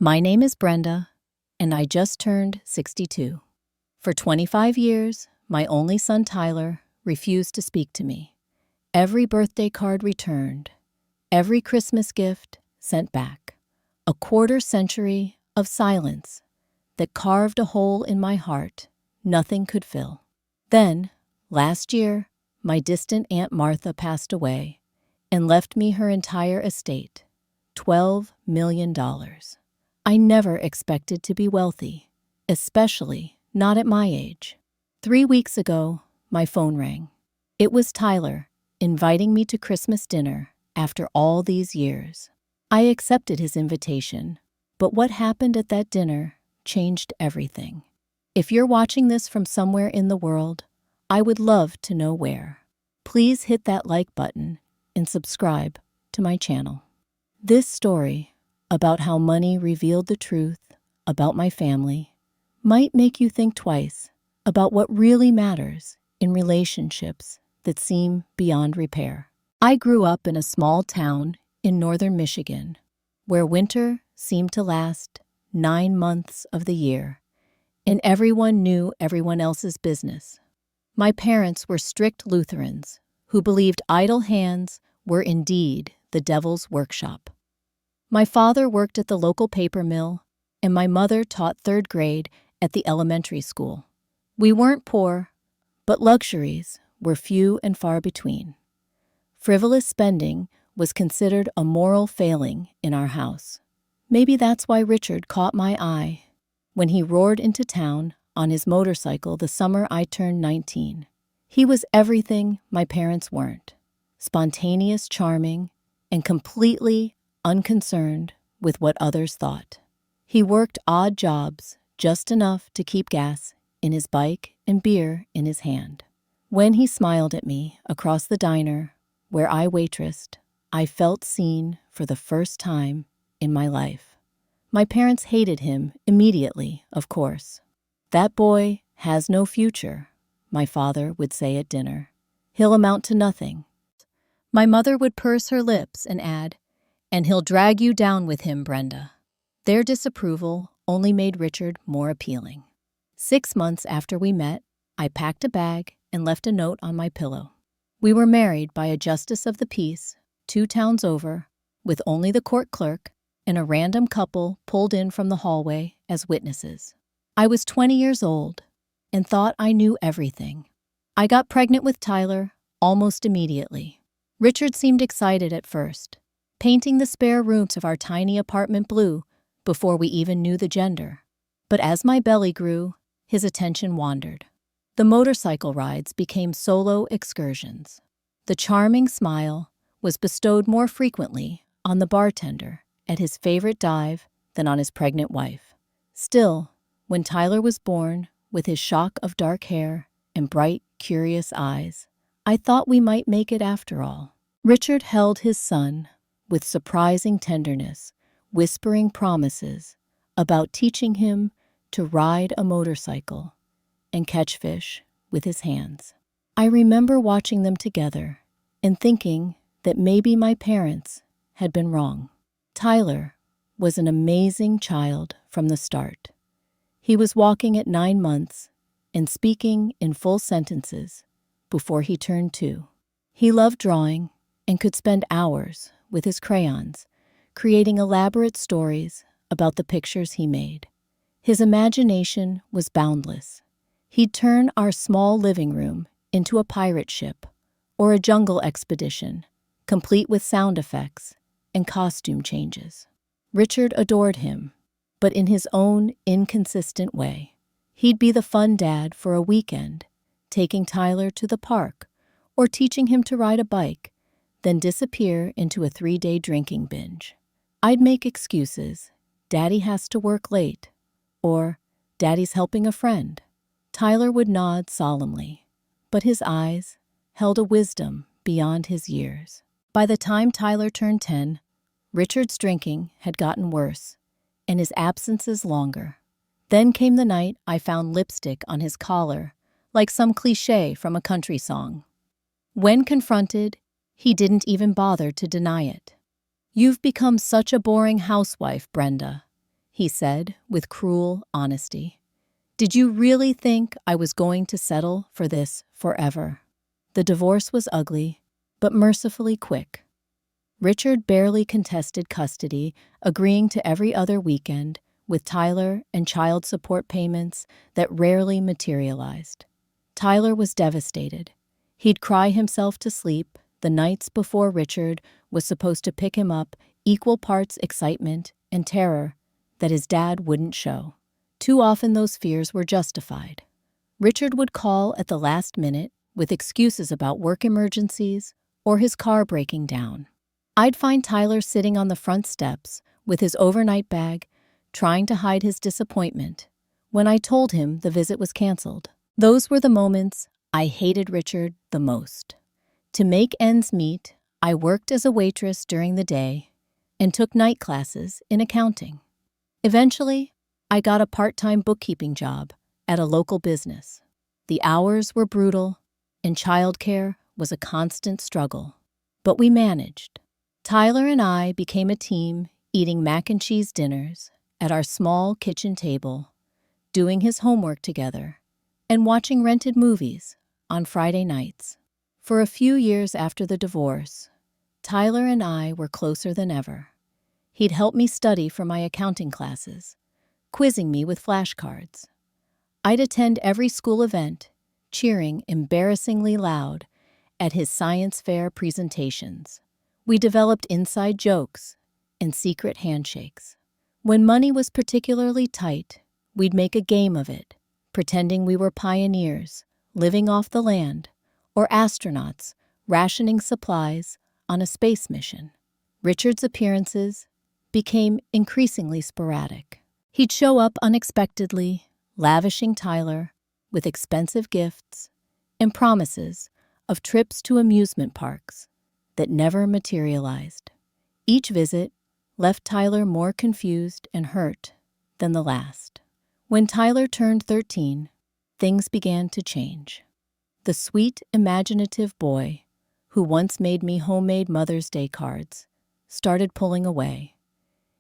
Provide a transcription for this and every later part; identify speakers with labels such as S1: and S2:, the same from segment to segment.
S1: My name is Brenda, and I just turned 62. For 25 years, my only son Tyler refused to speak to me. Every birthday card returned, every Christmas gift sent back. A quarter century of silence that carved a hole in my heart nothing could fill. Then, last year, my distant Aunt Martha passed away and left me her entire estate, $12 million. I never expected to be wealthy, especially not at my age. 3 weeks ago, my phone rang. It was Tyler, inviting me to Christmas dinner after all these years. I accepted his invitation, but what happened at that dinner changed everything. If you're watching this from somewhere in the world, I would love to know where. Please hit that like button and subscribe to my channel. This story, about how money revealed the truth about my family, might make you think twice about what really matters in relationships that seem beyond repair. I grew up in a small town in northern Michigan, where winter seemed to last 9 months of the year, and everyone knew everyone else's business. My parents were strict Lutherans who believed idle hands were indeed the devil's workshop. My father worked at the local paper mill, and my mother taught 3rd grade at the elementary school. We weren't poor, but luxuries were few and far between. Frivolous spending was considered a moral failing in our house. Maybe that's why Richard caught my eye when he roared into town on his motorcycle the summer I turned 19. He was everything my parents weren't: spontaneous, charming, and completely unconcerned with what others thought. He worked odd jobs, just enough to keep gas in his bike and beer in his hand. When he smiled at me across the diner where I waitressed, I felt seen for the first time in my life. My parents hated him immediately, of course. "That boy has no future," my father would say at dinner. "He'll amount to nothing." My mother would purse her lips and add, "And he'll drag you down with him, Brenda." Their disapproval only made Richard more appealing. 6 months after we met, I packed a bag and left a note on my pillow. We were married by a justice of the peace 2 towns over, with only the court clerk and a random couple pulled in from the hallway as witnesses. I was 20 years old and thought I knew everything. I got pregnant with Tyler almost immediately. Richard seemed excited at first, painting the spare rooms of our tiny apartment blue before we even knew the gender. But as my belly grew, his attention wandered. The motorcycle rides became solo excursions. The charming smile was bestowed more frequently on the bartender at his favorite dive than on his pregnant wife. Still, when Tyler was born, with his shock of dark hair and bright, curious eyes, I thought we might make it after all. Richard held his son with surprising tenderness, whispering promises about teaching him to ride a motorcycle and catch fish with his hands. I remember watching them together and thinking that maybe my parents had been wrong. Tyler was an amazing child from the start. He was walking at 9 months and speaking in full sentences before he turned 2. He loved drawing and could spend hours with his crayons, creating elaborate stories about the pictures he made. His imagination was boundless. He'd turn our small living room into a pirate ship or a jungle expedition, complete with sound effects and costume changes. Richard adored him, but in his own inconsistent way. He'd be the fun dad for a weekend, taking Tyler to the park or teaching him to ride a bike, then disappear into a 3-day drinking binge. I'd make excuses: "Daddy has to work late," or "Daddy's helping a friend." Tyler would nod solemnly, but his eyes held a wisdom beyond his years. By the time Tyler turned 10, Richard's drinking had gotten worse, and his absences longer. Then came the night I found lipstick on his collar, like some cliché from a country song. When confronted, he didn't even bother to deny it. "You've become such a boring housewife, Brenda," he said with cruel honesty. "Did you really think I was going to settle for this forever?" The divorce was ugly, but mercifully quick. Richard barely contested custody, agreeing to every other weekend, with Tyler and child support payments that rarely materialized. Tyler was devastated. He'd cry himself to sleep the nights before Richard was supposed to pick him up, equal parts excitement and terror that his dad wouldn't show. Too often those fears were justified. Richard would call at the last minute with excuses about work emergencies or his car breaking down. I'd find Tyler sitting on the front steps with his overnight bag, trying to hide his disappointment when I told him the visit was canceled. Those were the moments I hated Richard the most. To make ends meet, I worked as a waitress during the day and took night classes in accounting. Eventually, I got a part-time bookkeeping job at a local business. The hours were brutal, and childcare was a constant struggle. But we managed. Tyler and I became a team, eating mac and cheese dinners at our small kitchen table, doing his homework together, and watching rented movies on Friday nights. For a few years after the divorce, Tyler and I were closer than ever. He'd help me study for my accounting classes, quizzing me with flashcards. I'd attend every school event, cheering embarrassingly loud at his science fair presentations. We developed inside jokes and secret handshakes. When money was particularly tight, we'd make a game of it, pretending we were pioneers, living off the land, or astronauts rationing supplies on a space mission. Richard's appearances became increasingly sporadic. He'd show up unexpectedly, lavishing Tyler with expensive gifts and promises of trips to amusement parks that never materialized. Each visit left Tyler more confused and hurt than the last. When Tyler turned 13, things began to change. The sweet, imaginative boy who once made me homemade Mother's Day cards started pulling away.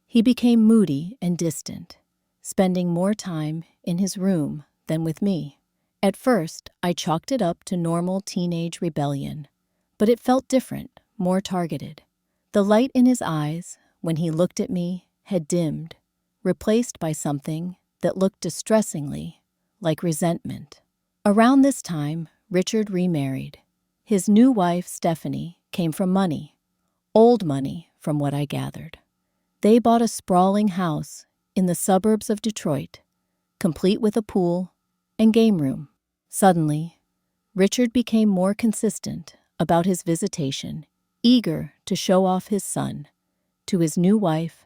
S1: He became moody and distant, spending more time in his room than with me. At first, I chalked it up to normal teenage rebellion, but it felt different, more targeted. The light in his eyes, when he looked at me, had dimmed, replaced by something that looked distressingly like resentment. Around this time, Richard remarried. His new wife, Stephanie, came from money. Old money, from what I gathered. They bought a sprawling house in the suburbs of Detroit, complete with a pool and game room. Suddenly, Richard became more consistent about his visitation, eager to show off his son to his new wife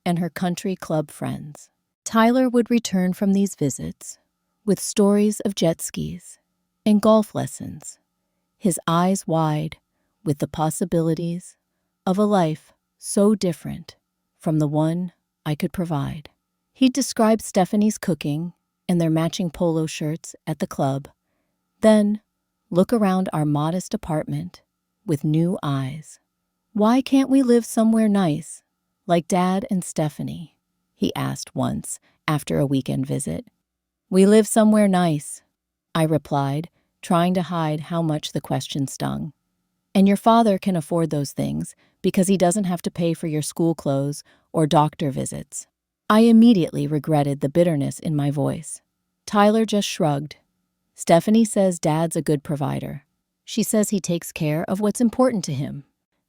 S1: and her country club friends. Tyler would return from these visits with stories of jet skis and golf lessons, his eyes wide with the possibilities of a life so different from the one I could provide. He'd describe Stephanie's cooking and their matching polo shirts at the club, then look around our modest apartment with new eyes. "Why can't we live somewhere nice, like Dad and Stephanie?" he asked once after a weekend visit. "We live somewhere nice," I replied, trying to hide how much the question stung. "And your father can afford those things because he doesn't have to pay for your school clothes or doctor visits." I immediately regretted the bitterness in my voice. Tyler just shrugged. "Stephanie says Dad's a good provider. She says he takes care of what's important to him."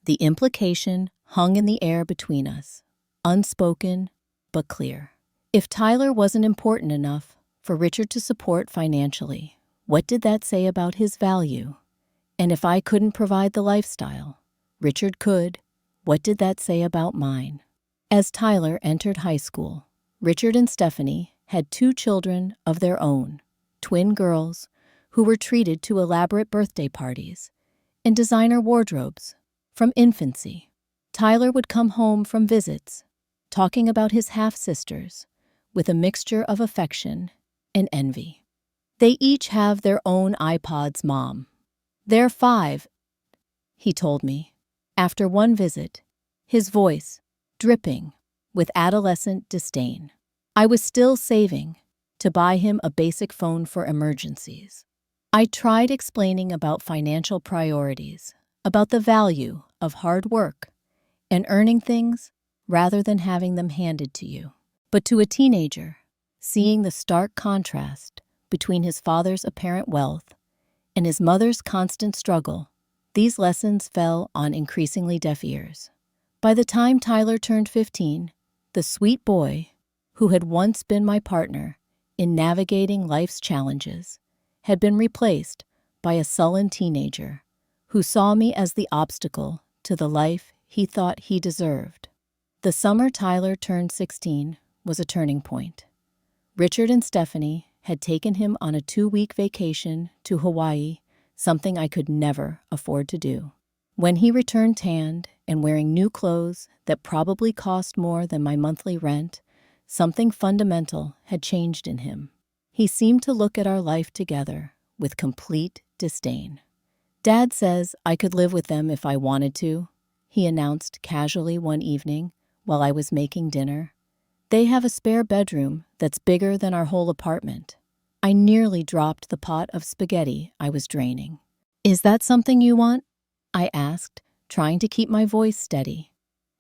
S1: The implication hung in the air between us, unspoken but clear. If Tyler wasn't important enough for Richard to support financially, what did that say about his value? And if I couldn't provide the lifestyle Richard could, what did that say about mine? As Tyler entered high school, Richard and Stephanie had 2 children of their own, twin girls who were treated to elaborate birthday parties and designer wardrobes from infancy. Tyler would come home from visits, talking about his half-sisters with a mixture of affection and envy. "They each have their own iPods, Mom. They're 5, he told me. After one visit, his voice dripping with adolescent disdain. I was still saving to buy him a basic phone for emergencies. I tried explaining about financial priorities, about the value of hard work and earning things rather than having them handed to you. But to a teenager, seeing the stark contrast between his father's apparent wealth and his mother's constant struggle, these lessons fell on increasingly deaf ears. By the time Tyler turned 15, the sweet boy, who had once been my partner in navigating life's challenges, had been replaced by a sullen teenager who saw me as the obstacle to the life he thought he deserved. The summer Tyler turned 16 was a turning point. Richard and Stephanie had taken him on a 2-week vacation to Hawaii, something I could never afford to do. When he returned tanned and wearing new clothes that probably cost more than my monthly rent, something fundamental had changed in him. He seemed to look at our life together with complete disdain. "Dad says I could live with them if I wanted to," he announced casually one evening while I was making dinner. "They have a spare bedroom that's bigger than our whole apartment." I nearly dropped the pot of spaghetti I was draining. "Is that something you want?" I asked, trying to keep my voice steady.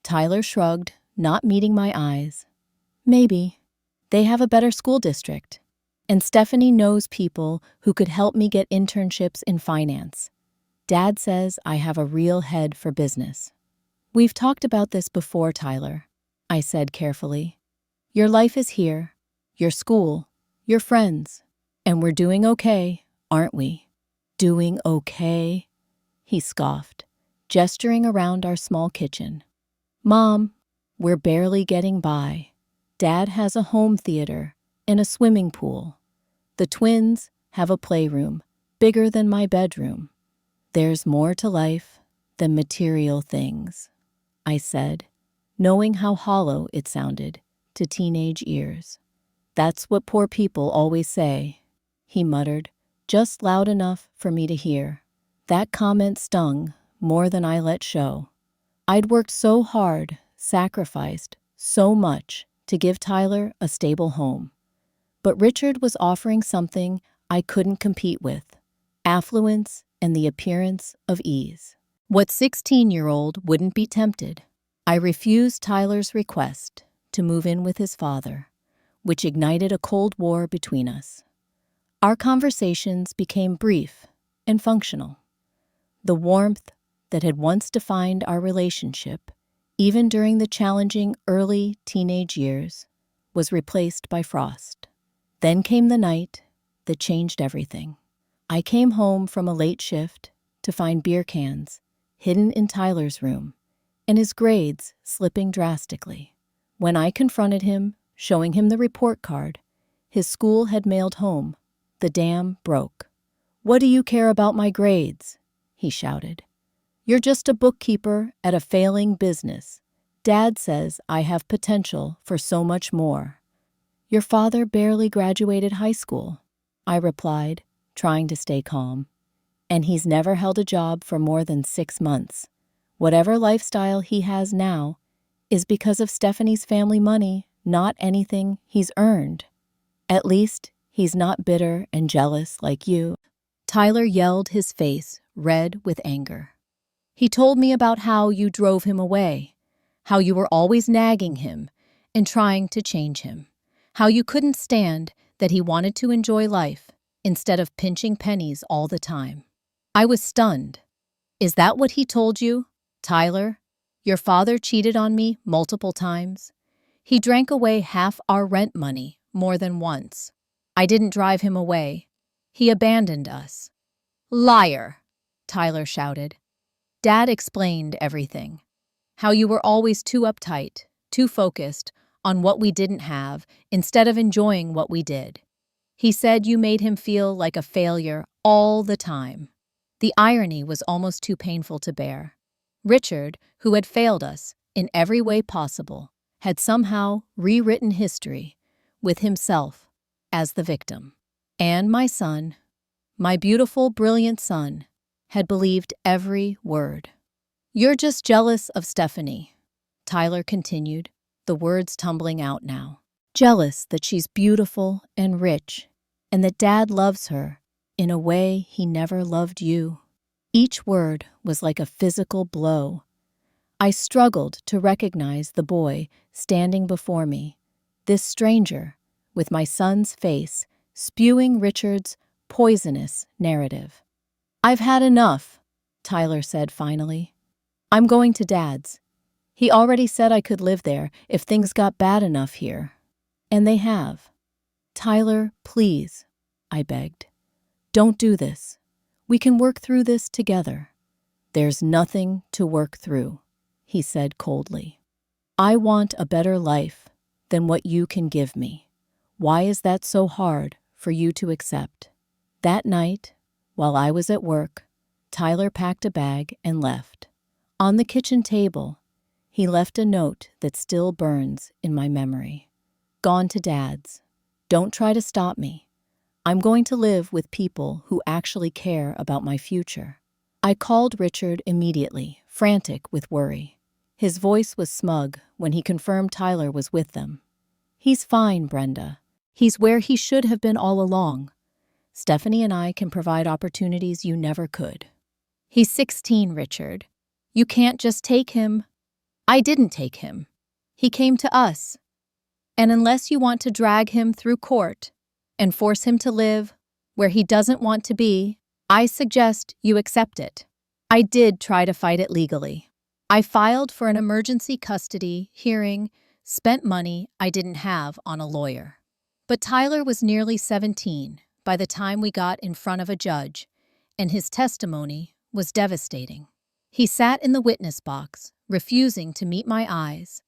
S1: Tyler shrugged, not meeting my eyes. "Maybe. They have a better school district. And Stephanie knows people who could help me get internships in finance. Dad says I have a real head for business." "We've talked about this before, Tyler," I said carefully. "Your life is here, your school, your friends, and we're doing okay, aren't we?" "Doing okay?" he scoffed, gesturing around our small kitchen. "Mom, we're barely getting by. Dad has a home theater and a swimming pool. The twins have a playroom bigger than my bedroom. There's more to life than material things," I said, knowing how hollow it sounded to teenage ears. "That's what poor people always say," he muttered, just loud enough for me to hear. That comment stung more than I let show. I'd worked so hard, sacrificed so much to give Tyler a stable home. But Richard was offering something I couldn't compete with: affluence and the appearance of ease. What 16-year-old wouldn't be tempted? I refused Tyler's request to move in with his father, which ignited a cold war between us. Our conversations became brief and functional. The warmth that had once defined our relationship, even during the challenging early teenage years, was replaced by frost. Then came the night that changed everything. I came home from a late shift to find beer cans hidden in Tyler's room and his grades slipping drastically. When I confronted him, showing him the report card his school had mailed home, the dam broke. "What do you care about my grades?" he shouted. "You're just a bookkeeper at a failing business. Dad says I have potential for so much more." "Your father barely graduated high school," I replied, trying to stay calm. "And he's never held a job for more than 6 months. Whatever lifestyle he has now is because of Stephanie's family money, not anything he's earned. At least he's not bitter and jealous like you." Tyler yelled, his face red with anger. "He told me about how you drove him away, how you were always nagging him and trying to change him, how you couldn't stand that he wanted to enjoy life instead of pinching pennies all the time." I was stunned. "Is that what he told you? Tyler, your father cheated on me multiple times. He drank away half our rent money more than once. I didn't drive him away. He abandoned us." "Liar!" Tyler shouted. "Dad explained everything. How you were always too uptight, too focused on what we didn't have instead of enjoying what we did. He said you made him feel like a failure all the time." The irony was almost too painful to bear. Richard, who had failed us in every way possible, had somehow rewritten history with himself as the victim. And my son, my beautiful, brilliant son, had believed every word. "You're just jealous of Stephanie," Tyler continued, the words tumbling out now. jealous that she's beautiful and rich, and that Dad loves her in a way he never loved you. Each word was like a physical blow. I struggled to recognize the boy standing before me, this stranger, with my son's face, spewing Richard's poisonous narrative. "I've had enough," Tyler said finally. "I'm going to Dad's. He already said I could live there if things got bad enough here. And they have." "Tyler, please," I begged. "Don't do this. We can work through this together." "There's nothing to work through," he said coldly. "I want a better life than what you can give me. Why is that so hard for you to accept?" That night, while I was at work, Tyler packed a bag and left. On the kitchen table, he left a note that still burns in my memory. "Gone to Dad's. Don't try to stop me. I'm going to live with people who actually care about my future." I called Richard immediately, frantic with worry. His voice was smug when he confirmed Tyler was with them. "He's fine, Brenda. He's where he should have been all along. Stephanie and I can provide opportunities you never could." "He's 16, Richard. You can't just take him." "I didn't take him. He came to us. And unless you want to drag him through court and force him to live where he doesn't want to be, I suggest you accept it." I did try to fight it legally. I filed for an emergency custody hearing, spent money I didn't have on a lawyer. But Tyler was nearly 17 by the time we got in front of a judge, and his testimony was devastating. He sat in the witness box, refusing to meet my eyes,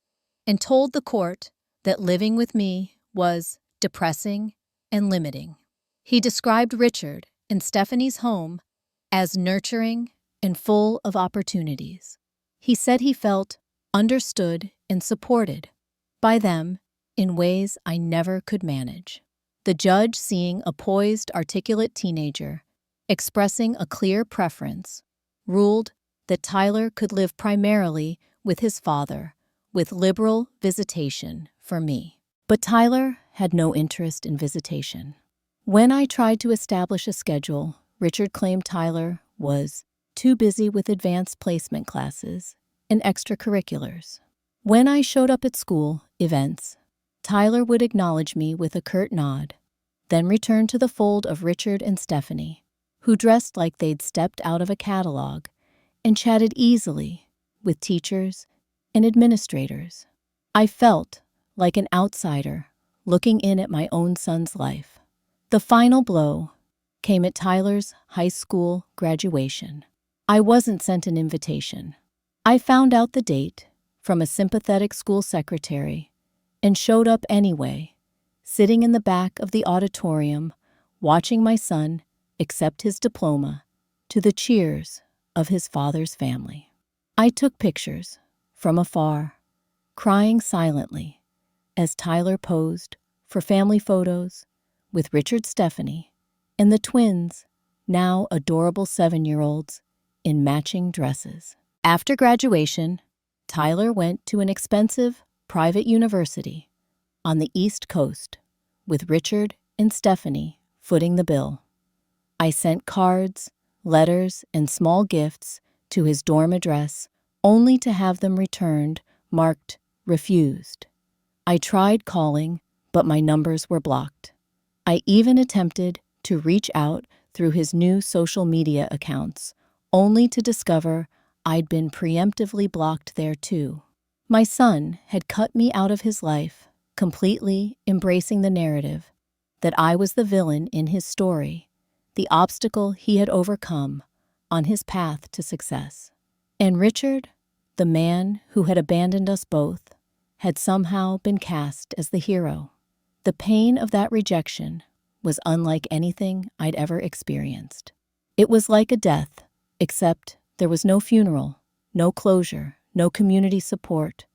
S1: and told the court that living with me was depressing and limiting. He described Richard and Stephanie's home as nurturing and full of opportunities. He said he felt understood and supported by them in ways I never could manage. The judge, seeing a poised, articulate teenager expressing a clear preference, ruled that Tyler could live primarily with his father, with liberal visitation for me. But Tyler had no interest in visitation. When I tried to establish a schedule, Richard claimed Tyler was too busy with advanced placement classes and extracurriculars. When I showed up at school events, Tyler would acknowledge me with a curt nod, then return to the fold of Richard and Stephanie, who dressed like they'd stepped out of a catalog and chatted easily with teachers and administrators. I felt like an outsider looking in at my own son's life. The final blow came at Tyler's high school graduation. I wasn't sent an invitation. I found out the date from a sympathetic school secretary and showed up anyway, sitting in the back of the auditorium, watching my son accept his diploma to the cheers of his father's family. I took pictures from afar, crying silently as Tyler posed for family photos with Richard, Stephanie, and the twins, now adorable 7-year-olds, in matching dresses. After graduation, Tyler went to an expensive private university on the East Coast, with Richard and Stephanie footing the bill. I sent cards, letters, and small gifts to his dorm address, only to have them returned marked refused. I tried calling, but my numbers were blocked. I even attempted to reach out through his new social media accounts, only to discover I'd been preemptively blocked there too. My son had cut me out of his life, completely embracing the narrative that I was the villain in his story, the obstacle he had overcome on his path to success. And Richard, the man who had abandoned us both, had somehow been cast as the hero. The pain of that rejection was unlike anything I'd ever experienced. It was like a death, except there was no funeral, no closure, no community support,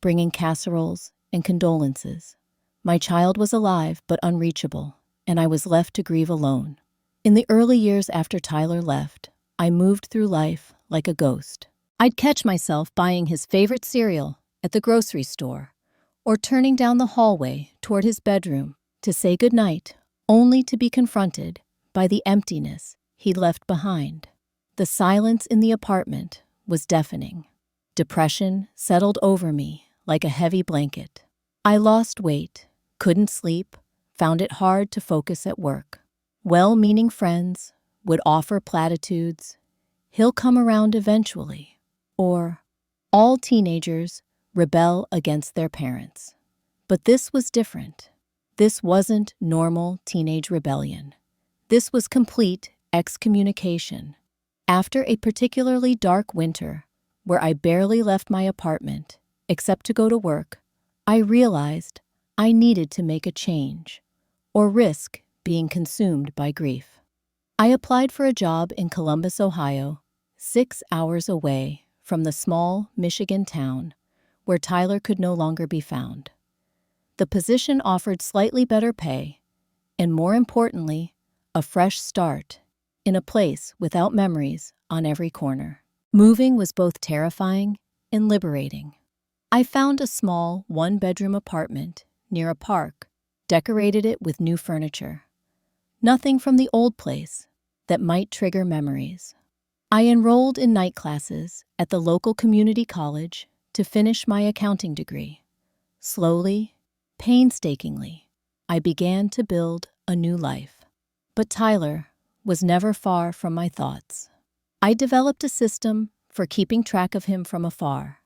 S1: bringing casseroles and condolences. My child was alive but unreachable, and I was left to grieve alone. In the early years after Tyler left, I moved through life like a ghost. I'd catch myself buying his favorite cereal at the grocery store, or turning down the hallway toward his bedroom to say goodnight, only to be confronted by the emptiness he'd left behind. The silence in the apartment was deafening. Depression settled over me like a heavy blanket. I lost weight, couldn't sleep, found it hard to focus at work. Well-meaning friends would offer platitudes, "He'll come around eventually," or "All teenagers rebel against their parents." But this was different. This wasn't normal teenage rebellion. This was complete excommunication. After a particularly dark winter, where I barely left my apartment except to go to work, I realized I needed to make a change, or risk being consumed by grief. I applied for a job in Columbus, Ohio, 6 hours away from the small Michigan town where Tyler could no longer be found. The position offered slightly better pay, and more importantly, a fresh start in a place without memories on every corner. Moving was both terrifying and liberating. I found a small one-bedroom apartment near a park, decorated it with new furniture. Nothing from the old place that might trigger memories. I enrolled in night classes at the local community college to finish my accounting degree. Slowly, painstakingly, I began to build a new life. But Tyler was never far from my thoughts. I developed a system for keeping track of him from afar.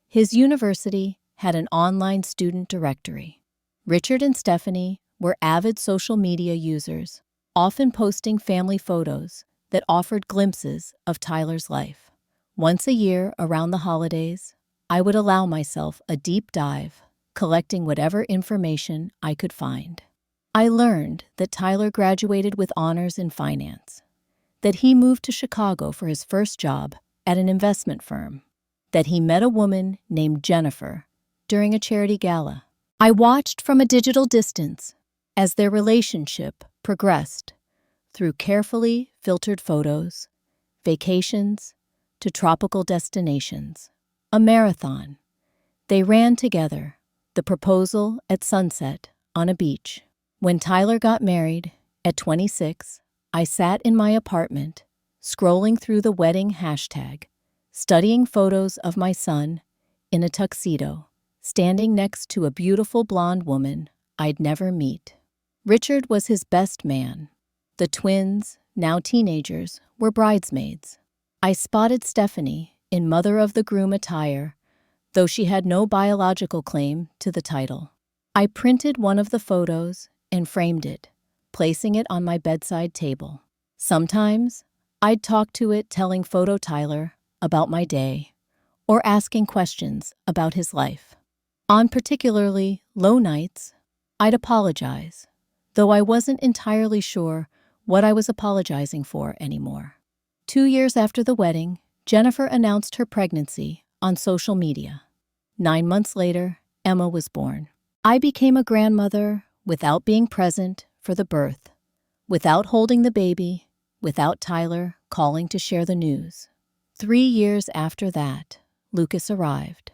S1: His university had an online student directory. Richard and Stephanie were avid social media users, often posting family photos that offered glimpses of Tyler's life. Once a year around the holidays, I would allow myself a deep dive, collecting whatever information I could find. I learned that Tyler graduated with honors in finance, that he moved to Chicago for his first job at an investment firm, that he met a woman named Jennifer during a charity gala. I watched from a digital distance as their relationship progressed through carefully filtered photos, vacations, to tropical destinations. A marathon. They ran together, the proposal at sunset on a beach. When Tyler got married at 26, I sat in my apartment, scrolling through the wedding hashtag, studying photos of my son in a tuxedo, standing next to a beautiful blonde woman I'd never meet. Richard was his best man. The twins, now teenagers, were bridesmaids. I spotted Stephanie in mother-of-the-groom attire, though she had no biological claim to the title. I printed one of the photos and framed it, placing it on my bedside table. Sometimes, I'd talk to it telling Photo Tyler about my day, or asking questions about his life. On particularly low nights, I'd apologize, though I wasn't entirely sure what I was apologizing for anymore. 2 years after the wedding, Jennifer announced her pregnancy on social media. 9 months later, Emma was born. I became a grandmother without being present for the birth, without holding the baby, without Tyler calling to share the news. 3 years after that, Lucas arrived.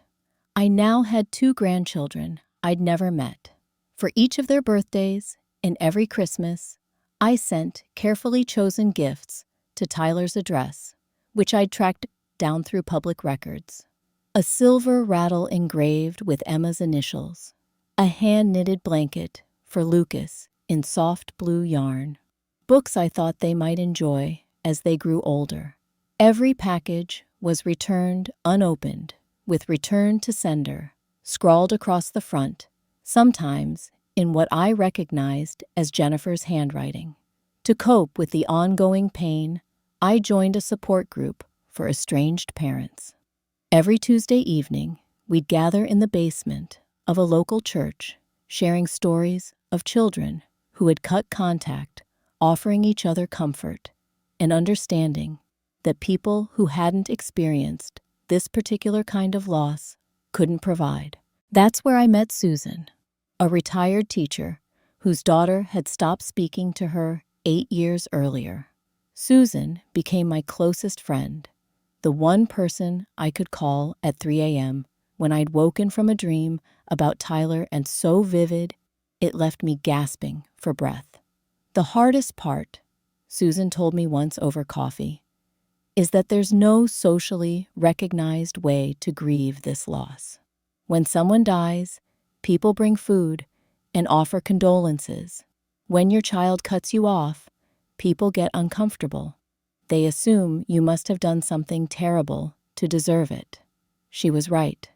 S1: I now had 2 grandchildren I'd never met. For each of their birthdays and every Christmas, I sent carefully chosen gifts to Tyler's address, which I'd tracked down through public records. A silver rattle engraved with Emma's initials, a hand-knitted blanket for Lucas in soft blue yarn, books I thought they might enjoy as they grew older. Every package was returned unopened, with "return to sender" scrawled across the front, sometimes in what I recognized as Jennifer's handwriting. To cope with the ongoing pain, I joined a support group for estranged parents. Every Tuesday evening, we'd gather in the basement of a local church, sharing stories of children who had cut contact, offering each other comfort and understanding that people who hadn't experienced this particular kind of loss couldn't provide. That's where I met Susan, a retired teacher whose daughter had stopped speaking to her 8 years earlier. Susan became my closest friend, the one person I could call at 3 a.m. when I'd woken from a dream about Tyler and so vivid, it left me gasping for breath. The hardest part, Susan told me once over coffee, is that there's no socially recognized way to grieve this loss. When someone dies, people bring food and offer condolences. When your child cuts you off, people get uncomfortable. They assume you must have done something terrible to deserve it. She was right.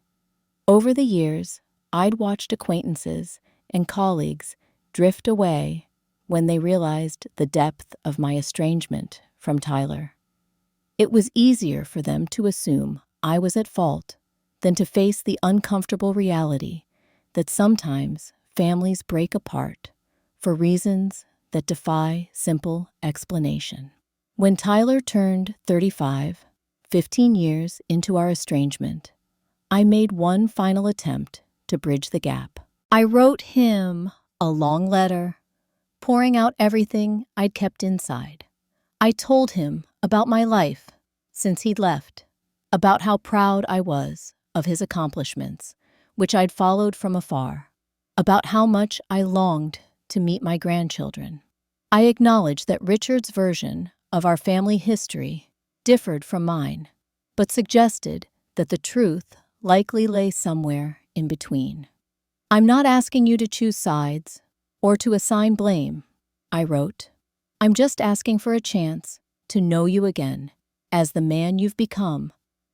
S1: Over the years, I'd watched acquaintances and colleagues drift away when they realized the depth of my estrangement from Tyler. It was easier for them to assume I was at fault than to face the uncomfortable reality that sometimes families break apart for reasons that defy simple explanation. When Tyler turned 35, 15 years into our estrangement, I made one final attempt to bridge the gap. I wrote him a long letter, pouring out everything I'd kept inside. I told him about my life since he'd left, about how proud I was of his accomplishments, which I'd followed from afar, about how much I longed to meet my grandchildren. I acknowledged that Richard's version of our family history differed from mine, but suggested that the truth likely lay somewhere in between. I'm not asking you to choose sides or to assign blame, I wrote. I'm just asking for a chance to know you again as the man you've become,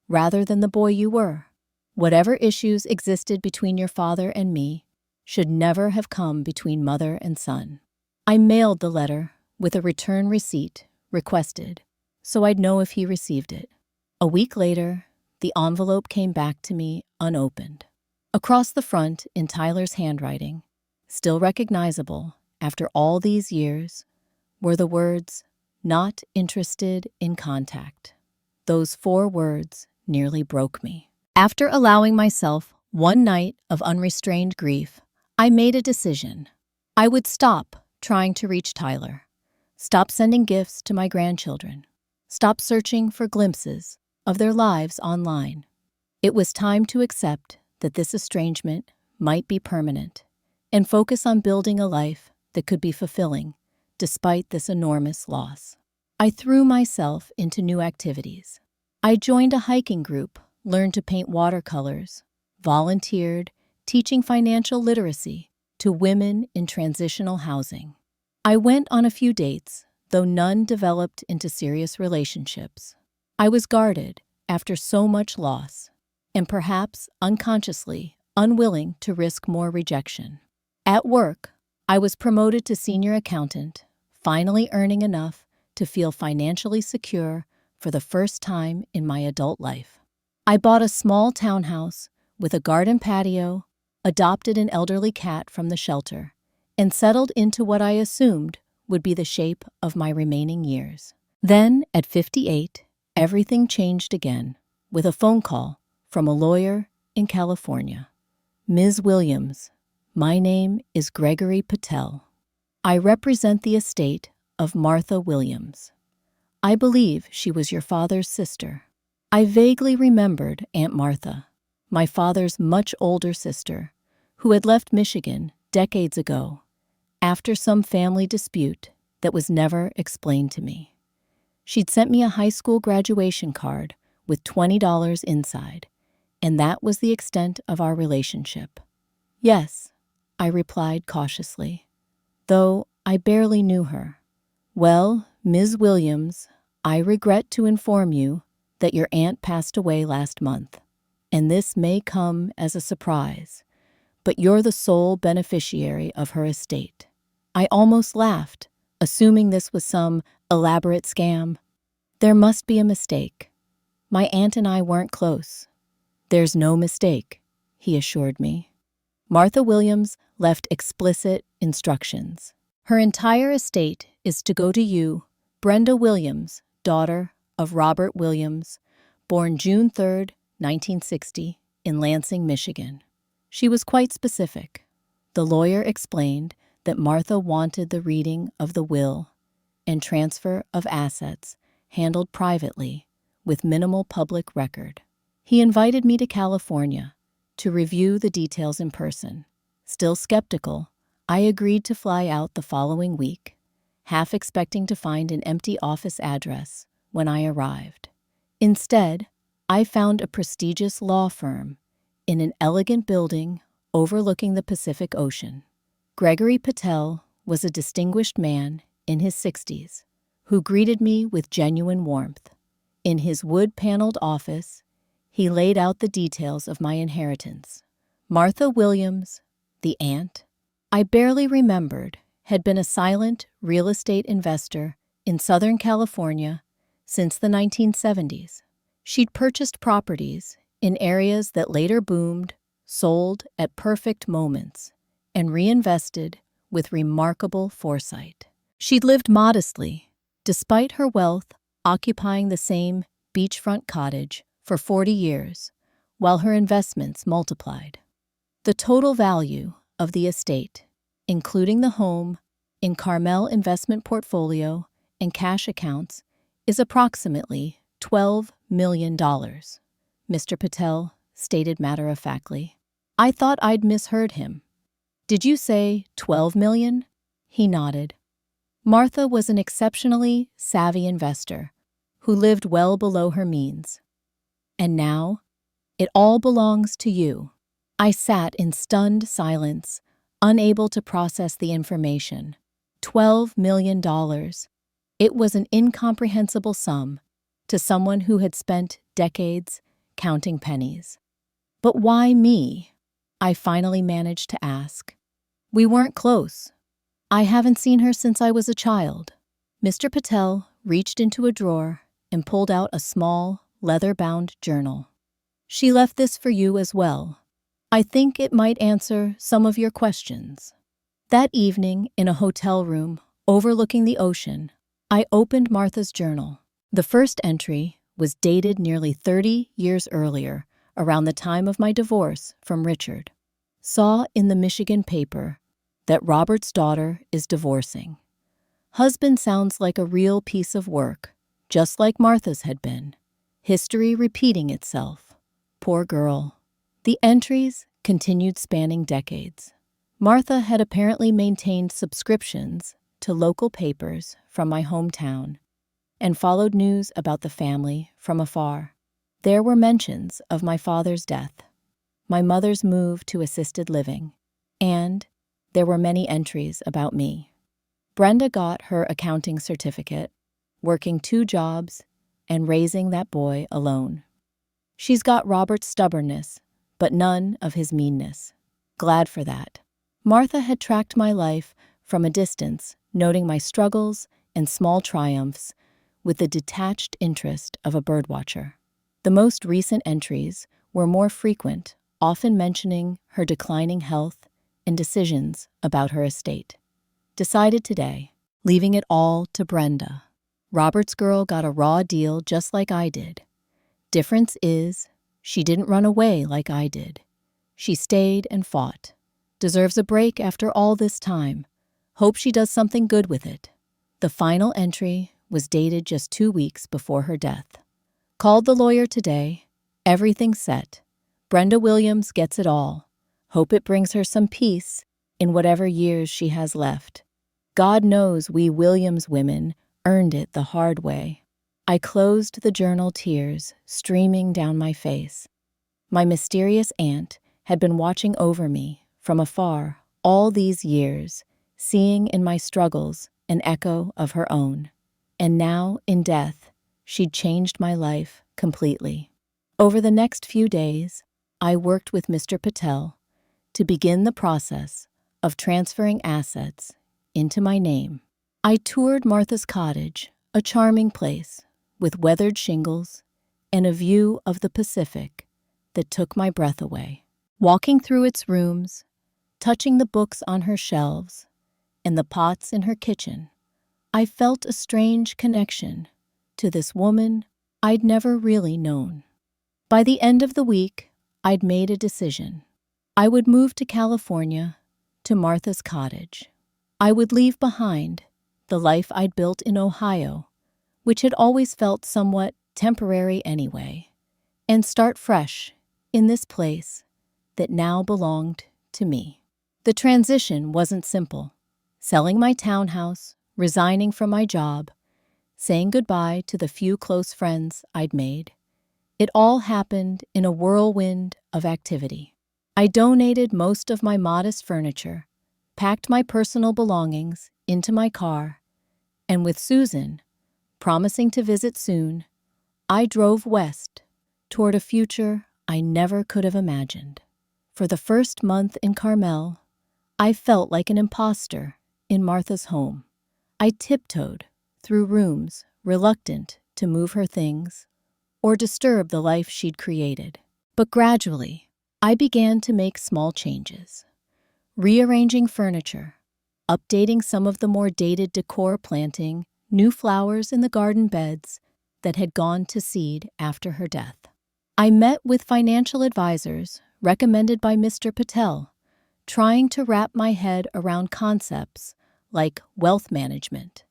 S1: rather than the boy you were. Whatever issues existed between your father and me should never have come between mother and son. I mailed the letter with a return receipt requested, so I'd know if he received it. A week later, the envelope came back to me unopened. Across the front, in Tyler's handwriting, still recognizable after all these years, were the words, "Not interested in contact." Those 4 words nearly broke me. After allowing myself one night of unrestrained grief, I made a decision. I would stop trying to reach Tyler, stop sending gifts to my grandchildren, stop searching for glimpses of their lives online. It was time to accept that this estrangement might be permanent and focus on building a life that could be fulfilling despite this enormous loss. I threw myself into new activities. I joined a hiking group, learned to paint watercolors, volunteered, teaching financial literacy to women in transitional housing. I went on a few dates, though none developed into serious relationships. I was guarded after so much loss, and perhaps unconsciously unwilling to risk more rejection. At work, I was promoted to senior accountant, finally earning enough to feel financially secure for the first time in my adult life. I bought a small townhouse with a garden patio, adopted an elderly cat from the shelter, and settled into what I assumed would be the shape of my remaining years. Then, at 58, everything changed again with a phone call from a lawyer in California. "Ms. Williams, my name is Gregory Patel. I represent the estate of Martha Williams. I believe she was your father's sister." I vaguely remembered Aunt Martha, my father's much older sister, who had left Michigan decades ago after some family dispute that was never explained to me. She'd sent me a high school graduation card with $20 inside, and that was the extent of our relationship. "Yes," I replied cautiously, though I barely knew her. "Well, Ms. Williams, I regret to inform you that your aunt passed away last month, and this may come as a surprise, but you're the sole beneficiary of her estate." I almost laughed, assuming this was some elaborate scam. "There must be a mistake. My aunt and I weren't close." "There's no mistake," he assured me. Martha Williams left explicit instructions. "Her entire estate is to go to you, Brenda Williams, daughter of Robert Williams, born June 3rd, 1960, in Lansing, Michigan." She was quite specific. The lawyer explained that Martha wanted the reading of the will and transfer of assets handled privately with minimal public record. He invited me to California to review the details in person. Still skeptical, I agreed to fly out the following week, half expecting to find an empty office address when I arrived. Instead, I found a prestigious law firm in an elegant building overlooking the Pacific Ocean. Gregory Patel was a distinguished man in his 60s who greeted me with genuine warmth. In his wood-paneled office, he laid out the details of my inheritance. Martha Williams, the aunt, I barely remembered, had been a silent real estate investor in Southern California since the 1970s. She'd purchased properties in areas that later boomed, sold at perfect moments, and reinvested with remarkable foresight. She'd lived modestly, despite her wealth occupying the same beachfront cottage for 40 years, while her investments multiplied. The total value of the estate, including the home in Carmel investment portfolio and cash accounts, is approximately $12 million, Mr. Patel stated matter-of-factly. I thought I'd misheard him. Did you say 12 million? He nodded. Martha was an exceptionally savvy investor who lived well below her means. And now, it all belongs to you. I sat in stunned silence, unable to process the information. $12 million. It was an incomprehensible sum to someone who had spent decades counting pennies. But why me? I finally managed to ask. We weren't close. I haven't seen her since I was a child. Mr. Patel reached into a drawer and pulled out a small, leather-bound journal. She left this for you as well. I think it might answer some of your questions. That evening, in a hotel room overlooking the ocean, I opened Martha's journal. The first entry was dated nearly 30 years earlier, around the time of my divorce from Richard. Saw in the Michigan paper that Robert's daughter is divorcing. Husband sounds like a real piece of work, just like Martha's had been. History repeating itself. Poor girl. The entries continued spanning decades. Martha had apparently maintained subscriptions to local papers from my hometown and followed news about the family from afar. There were mentions of my father's death, my mother's move to assisted living, and there were many entries about me. Brenda got her accounting certificate, working 2 jobs, and raising that boy alone. She's got Robert's stubbornness, but none of his meanness. Glad for that. Martha had tracked my life from a distance, noting my struggles and small triumphs with the detached interest of a birdwatcher. The most recent entries were more frequent, often mentioning her declining health and decisions about her estate. Decided today, leaving it all to Brenda. Robert's girl got a raw deal just like I did. Difference is, she didn't run away like I did. She stayed and fought. Deserves a break after all this time. Hope she does something good with it. The final entry was dated just 2 weeks before her death. Called the lawyer today. Everything set. Brenda Williams gets it all. Hope it brings her some peace in whatever years she has left. God knows we Williams women earned it the hard way. I closed the journal, tears streaming down my face. My mysterious aunt had been watching over me from afar all these years, seeing in my struggles an echo of her own. And now, in death, she'd changed my life completely. Over the next few days, I worked with Mr. Patel to begin the process of transferring assets into my name. I toured Martha's cottage, a charming place with weathered shingles and a view of the Pacific that took my breath away. Walking through its rooms, touching the books on her shelves and the pots in her kitchen, I felt a strange connection to this woman I'd never really known. By the end of the week, I'd made a decision. I would move to California, to Martha's cottage. I would leave behind the life I'd built in Ohio, which had always felt somewhat temporary anyway, and start fresh in this place that now belonged to me. The transition wasn't simple. Selling my townhouse, resigning from my job, saying goodbye to the few close friends I'd made. It all happened in a whirlwind of activity. I donated most of my modest furniture, packed my personal belongings into my car, and with Susan, promising to visit soon, I drove west toward a future I never could have imagined. For the first month in Carmel, I felt like an imposter in Martha's home. I tiptoed through rooms, reluctant to move her things or disturb the life she'd created. But gradually, I began to make small changes, rearranging furniture, updating some of the more dated decor, planting new flowers in the garden beds that had gone to seed after her death. I met with financial advisors recommended by Mr. Patel, trying to wrap my head around concepts like wealth management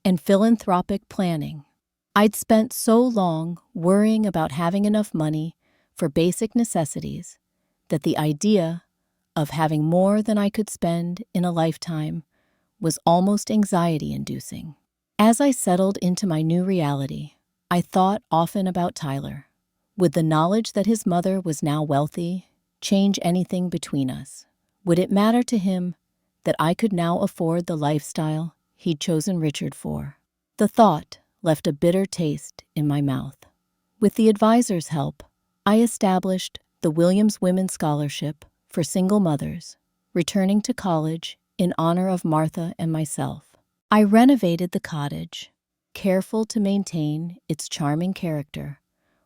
S1: and philanthropic planning. I'd spent so long worrying about having enough money for basic necessities that the idea of having more than I could spend in a lifetime was almost anxiety-inducing. As I settled into my new reality, I thought often about Tyler. Would the knowledge that his mother was now wealthy change anything between us? Would it matter to him that I could now afford the lifestyle he'd chosen Richard for? The thought left a bitter taste in my mouth. With the advisor's help, I established the Williams Women's Scholarship for single mothers, returning to college in honor of Martha and myself. I renovated the cottage, careful to maintain its charming character,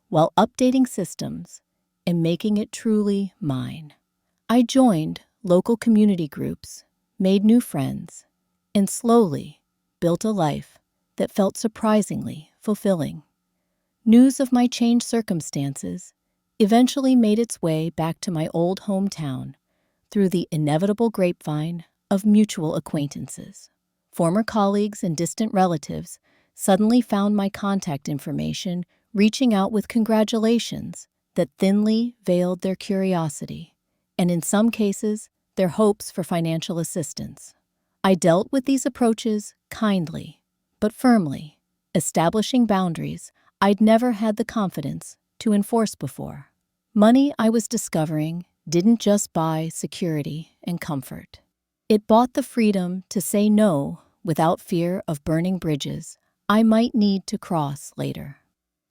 S1: while updating systems and making it truly mine. I joined local community groups, made new friends, and slowly built a life that felt surprisingly fulfilling. News of my changed circumstances eventually made its way back to my old hometown through the inevitable grapevine of mutual acquaintances. Former colleagues and distant relatives suddenly found my contact information, reaching out with congratulations that thinly veiled their curiosity, and in some cases, their hopes for financial assistance. I dealt with these approaches kindly, but firmly, establishing boundaries I'd never had the confidence to enforce before. Money, I was discovering, didn't just buy security and comfort. It bought the freedom to say no without fear of burning bridges I might need to cross later.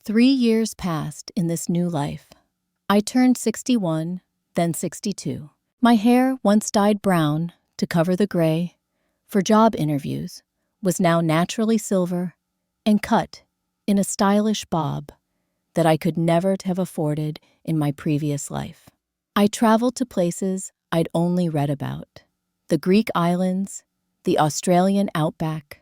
S1: 3 years passed in this new life. I turned 61, then 62. My hair, once dyed brown to cover the gray for job interviews, was now naturally silver and cut in a stylish bob that I could never have afforded in my previous life. I traveled to places I'd only read about: the Greek islands, the Australian outback,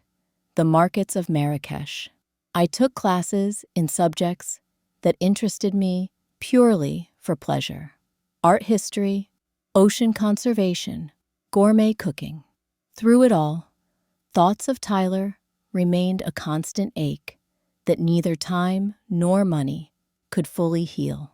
S1: the markets of Marrakesh. I took classes in subjects that interested me purely for pleasure: art history, ocean conservation, gourmet cooking. Through it all, thoughts of Tyler remained a constant ache that neither time nor money could fully heal.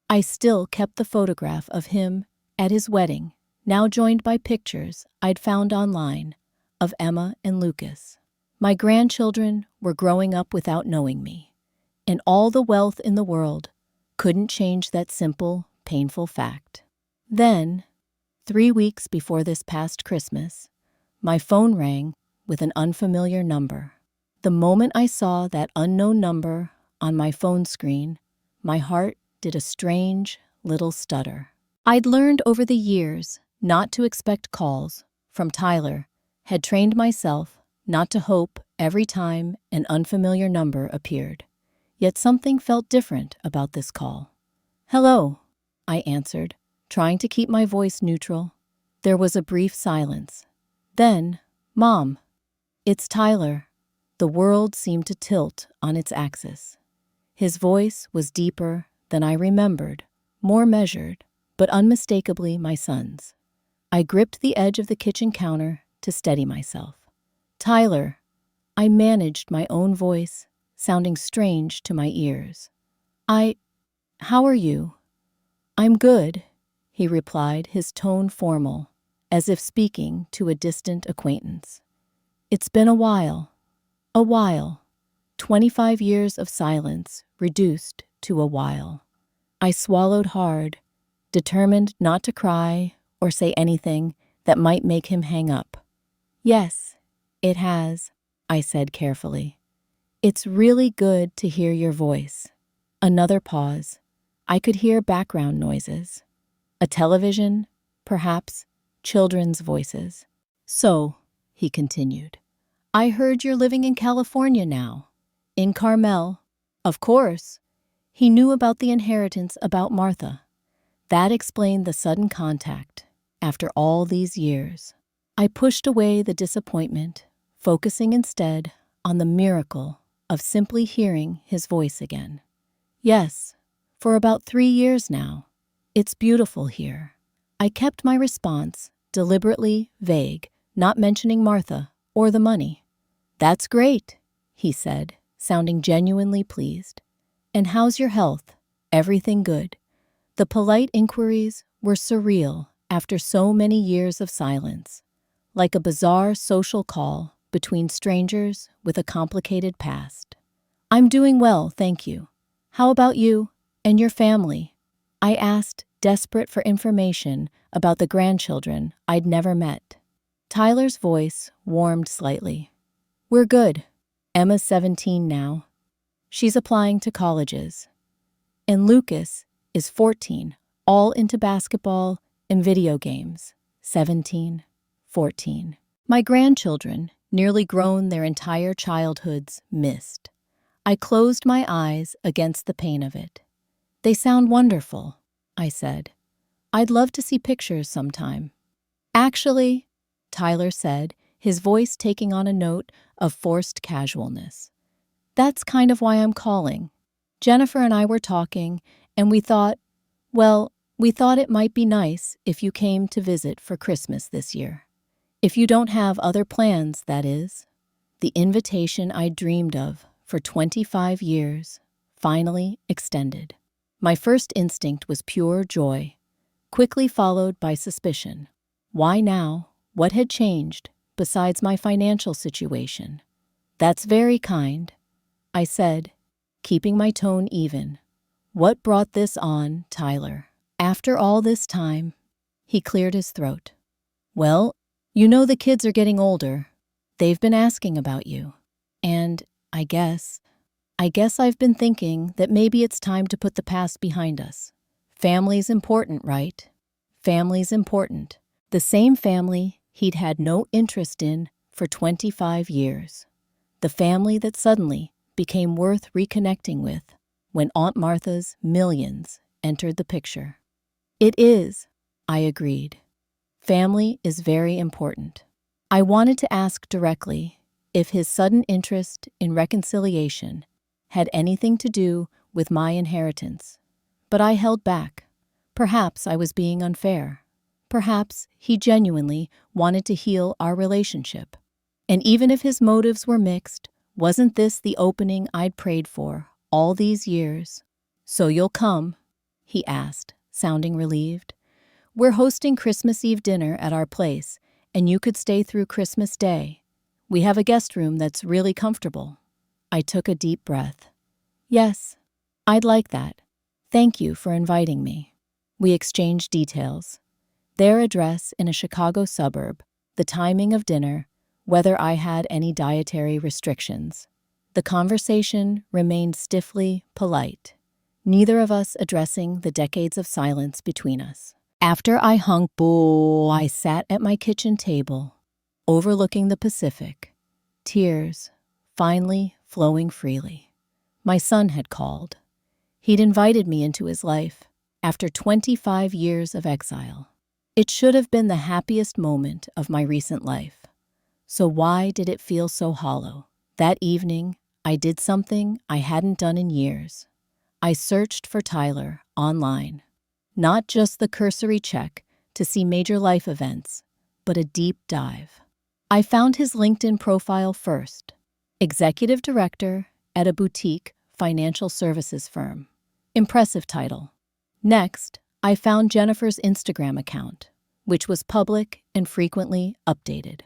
S1: I still kept the photograph of him at his wedding, now joined by pictures I'd found online of Emma and Lucas. My grandchildren were growing up without knowing me, and all the wealth in the world couldn't change that simple, painful fact. Then, 3 weeks before this past Christmas, my phone rang with an unfamiliar number. The moment I saw that unknown number on my phone screen, my heart did a strange little stutter. I'd learned over the years not to expect calls from Tyler, had trained myself not to hope every time an unfamiliar number appeared. Yet something felt different about this call. "Hello," I answered, trying to keep my voice neutral. There was a brief silence. Then, "Mom, it's Tyler." The world seemed to tilt on its axis. His voice was deeper than I remembered, more measured, but unmistakably my son's. I gripped the edge of the kitchen counter to steady myself. "Tyler," I managed my own voice, sounding strange to my ears. How are you?" "I'm good," he replied, his tone formal, as if speaking to a distant acquaintance. It's been a while. A while. 25 years of silence reduced to a while. I swallowed hard, determined not to cry or say anything that might make him hang up. Yes, it has, I said carefully. It's really good to hear your voice. Another pause. I could hear background noises. A television, perhaps children's voices. So, he continued, I heard you're living in California now. In Carmel. Of course. He knew about the inheritance about Martha. That explained the sudden contact after all these years. I pushed away the disappointment, focusing instead on the miracle of simply hearing his voice again. Yes, for about 3 years now. It's beautiful here. I kept my response deliberately vague, not mentioning Martha or the money. That's great, he said, sounding genuinely pleased. And how's your health? Everything good? The polite inquiries were surreal after so many years of silence, like a bizarre social call between strangers with a complicated past. I'm doing well, thank you. How about you and your family? I asked, desperate for information about the grandchildren I'd never met. Tyler's voice warmed slightly. We're good. Emma's 17 now. She's applying to colleges. And Lucas is 14, all into basketball and video games. 17, 14. My grandchildren, nearly grown their entire childhoods, missed. I closed my eyes against the pain of it. They sound wonderful, I said. I'd love to see pictures sometime. Actually, Tyler said, his voice taking on a note of forced casualness. That's kind of why I'm calling. Jennifer and I were talking, and we thought it might be nice if you came to visit for Christmas this year. If you don't have other plans, that is. The invitation I dreamed of for 25 years finally extended. My first instinct was pure joy, quickly followed by suspicion. Why now? What had changed, besides my financial situation? That's very kind, I said, keeping my tone even. What brought this on, Tyler? After all this time, he cleared his throat. Well, you know the kids are getting older. They've been asking about you. And I guess I've been thinking that maybe it's time to put the past behind us. Family's important, right? Family's important. The same family he'd had no interest in for 25 years. The family that suddenly became worth reconnecting with when Aunt Martha's millions entered the picture. It is, I agreed. Family is very important. I wanted to ask directly if his sudden interest in reconciliation had anything to do with my inheritance, but I held back. Perhaps I was being unfair. Perhaps he genuinely wanted to heal our relationship. And even if his motives were mixed, wasn't this the opening I'd prayed for all these years? So you'll come? He asked, sounding relieved. We're hosting Christmas Eve dinner at our place, and you could stay through Christmas Day. We have a guest room that's really comfortable. I took a deep breath. Yes, I'd like that. Thank you for inviting me. We exchanged details. Their address in a Chicago suburb, the timing of dinner, whether I had any dietary restrictions. The conversation remained stiffly polite, neither of us addressing the decades of silence between us. After I I sat at my kitchen table, overlooking the Pacific, tears finally flowing freely. My son had called. He'd invited me into his life after 25 years of exile. It should have been the happiest moment of my recent life. So why did it feel so hollow? That evening, I did something I hadn't done in years. I searched for Tyler online. Not just the cursory check to see major life events, but a deep dive. I found his LinkedIn profile first. Executive Director at a boutique financial services firm. Impressive title. Next, I found Jennifer's Instagram account, which was public and frequently updated.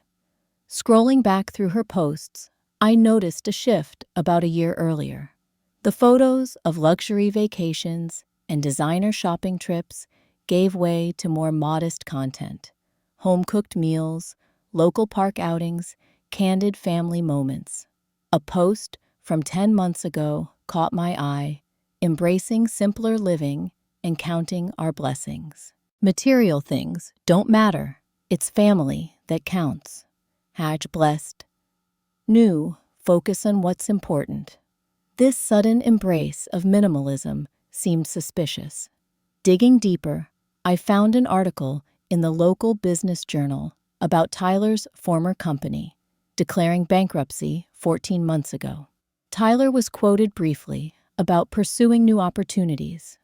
S1: Scrolling back through her posts, I noticed a shift about a year earlier. The photos of luxury vacations and designer shopping trips gave way to more modest content: home-cooked meals, local park outings, candid family moments. A post from 10 months ago caught my eye, embracing simpler living and counting our blessings. Material things don't matter. It's family that counts. #blessed. New, focus on what's important. This sudden embrace of minimalism seemed suspicious. Digging deeper, I found an article in the local business journal about Tyler's former company, declaring bankruptcy 14 months ago. Tyler was quoted briefly about pursuing new opportunities.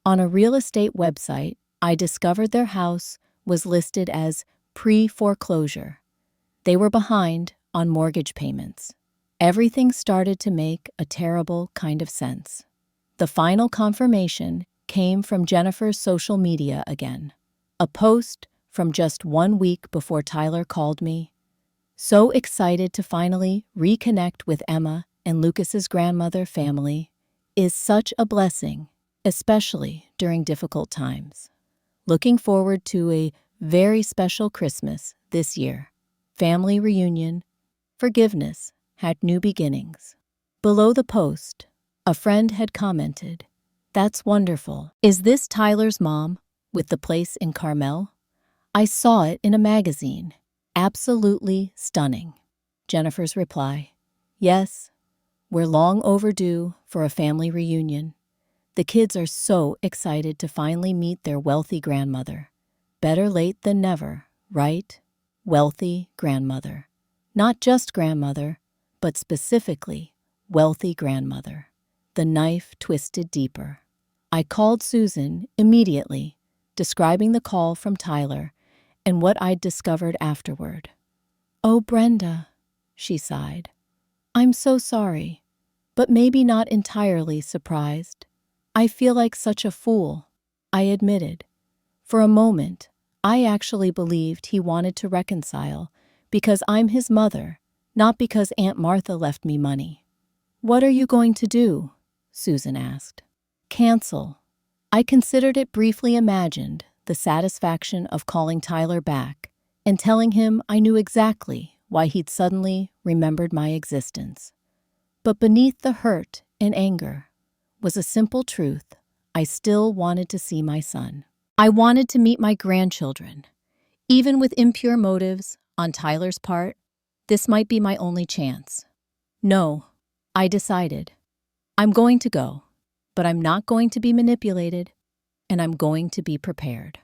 S1: On a real estate website, I discovered their house was listed as pre-foreclosure. They were behind on mortgage payments. Everything started to make a terrible kind of sense. The final confirmation came from Jennifer's social media again. A post from just 1 week before Tyler called me. "So excited to finally reconnect with Emma and Lucas's grandmother family is such a blessing, especially during difficult times. Looking forward to a very special Christmas this year. Family reunion, forgiveness had new beginnings." Below the post, a friend had commented, "That's wonderful. Is this Tyler's mom with the place in Carmel? I saw it in a magazine. Absolutely stunning." Jennifer's reply, "Yes, we're long overdue for a family reunion. The kids are so excited to finally meet their wealthy grandmother. Better late than never, right? Wealthy grandmother. Not just grandmother, but specifically wealthy grandmother." The knife twisted deeper. I called Susan immediately, describing the call from Tyler and what I'd discovered afterward. "Oh, Brenda," she sighed. "I'm so sorry, but maybe not entirely surprised. I feel like such a fool," I admitted. For a moment, I actually believed he wanted to reconcile because I'm his mother, not because Aunt Martha left me money. "What are you going to do?" Susan asked. "Cancel." I considered it, briefly imagined the satisfaction of calling Tyler back and telling him I knew exactly why he'd suddenly remembered my existence. But beneath the hurt and anger was a simple truth: I still wanted to see my son. I wanted to meet my grandchildren. Even with impure motives on Tyler's part, this might be my only chance. No, I decided. I'm going to go, but I'm not going to be manipulated, and I'm going to be prepared.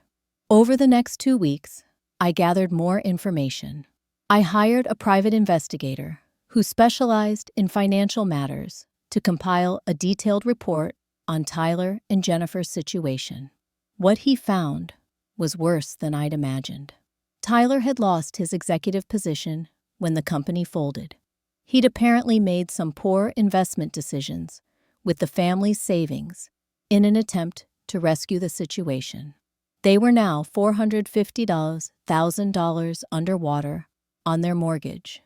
S1: Over the next 2 weeks, I gathered more information. I hired a private investigator who specialized in financial matters to compile a detailed report on Tyler and Jennifer's situation. What he found was worse than I'd imagined. Tyler had lost his executive position when the company folded. He'd apparently made some poor investment decisions with the family's savings in an attempt to rescue the situation. They were now $450,000 underwater on their mortgage.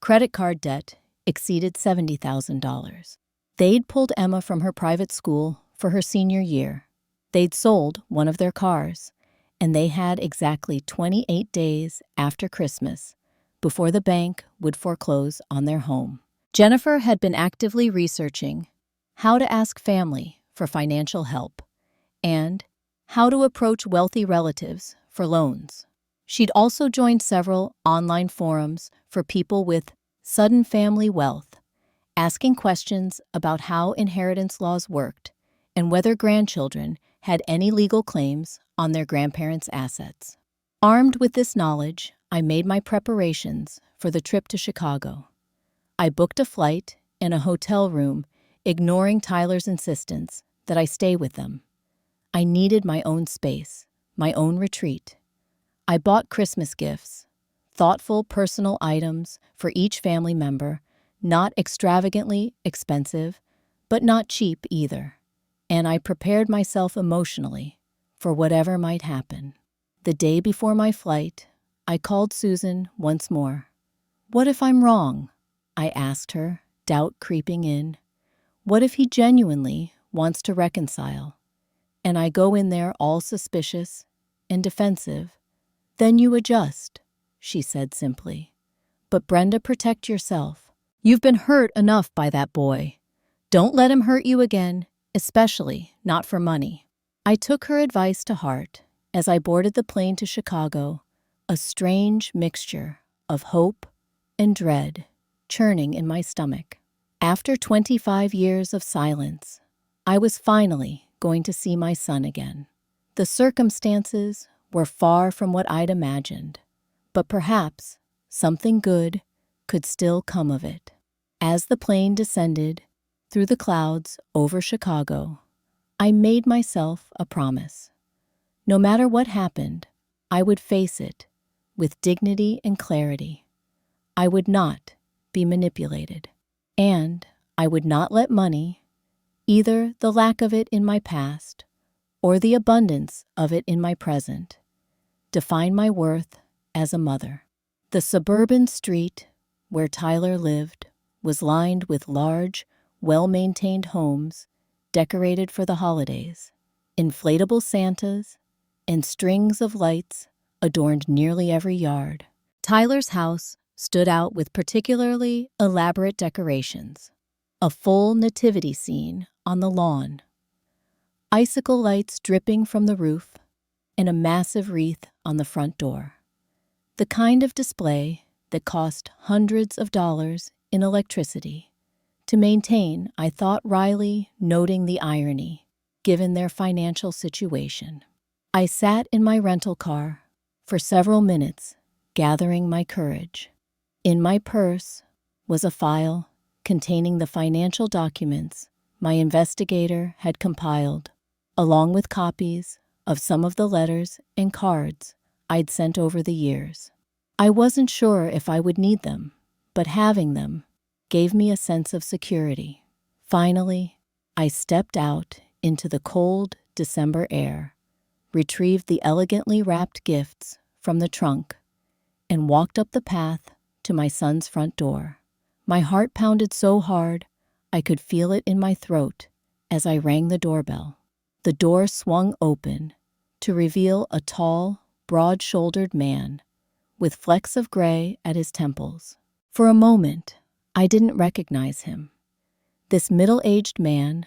S1: Credit card debt exceeded $70,000. They'd pulled Emma from her private school for her senior year. They'd sold one of their cars, and they had exactly 28 days after Christmas before the bank would foreclose on their home. Jennifer had been actively researching how to ask family for financial help and how to approach wealthy relatives for loans. She'd also joined several online forums for people with sudden family wealth, asking questions about how inheritance laws worked and whether grandchildren had any legal claims on their grandparents' assets. Armed with this knowledge, I made my preparations for the trip to Chicago. I booked a flight and a hotel room, ignoring Tyler's insistence that I stay with them. I needed my own space, my own retreat. I bought Christmas gifts, thoughtful personal items for each family member, not extravagantly expensive, but not cheap either. And I prepared myself emotionally for whatever might happen. The day before my flight, I called Susan once more. "What if I'm wrong?" I asked her, doubt creeping in. "What if he genuinely wants to reconcile, and I go in there all suspicious and defensive?" "Then you adjust," she said simply. "But Brenda, protect yourself. You've been hurt enough by that boy. Don't let him hurt you again, especially not for money." I took her advice to heart as I boarded the plane to Chicago, a strange mixture of hope and dread churning in my stomach. After 25 years of silence, I was finally going to see my son again. The circumstances were far from what I'd imagined, but perhaps something good could still come of it. As the plane descended through the clouds over Chicago, I made myself a promise. No matter what happened, I would face it with dignity and clarity. I would not be manipulated, and I would not let money, either the lack of it in my past or the abundance of it in my present, define my worth as a mother. The suburban street where Tyler lived was lined with large, well-maintained homes decorated for the holidays. Inflatable Santas and strings of lights adorned nearly every yard. Tyler's house stood out with particularly elaborate decorations. A full nativity scene on the lawn, icicle lights dripping from the roof, and a massive wreath on the front door. The kind of display that cost hundreds of dollars in electricity to maintain, I thought wryly, noting the irony, given their financial situation. I sat in my rental car for several minutes, gathering my courage. In my purse was a file containing the financial documents my investigator had compiled, along with copies of some of the letters and cards I'd sent over the years. I wasn't sure if I would need them, but having them gave me a sense of security. Finally, I stepped out into the cold December air, retrieved the elegantly wrapped gifts from the trunk, and walked up the path to my son's front door. My heart pounded so hard I could feel it in my throat as I rang the doorbell. The door swung open to reveal a tall, broad-shouldered man with flecks of gray at his temples. For a moment, I didn't recognize him. This middle-aged man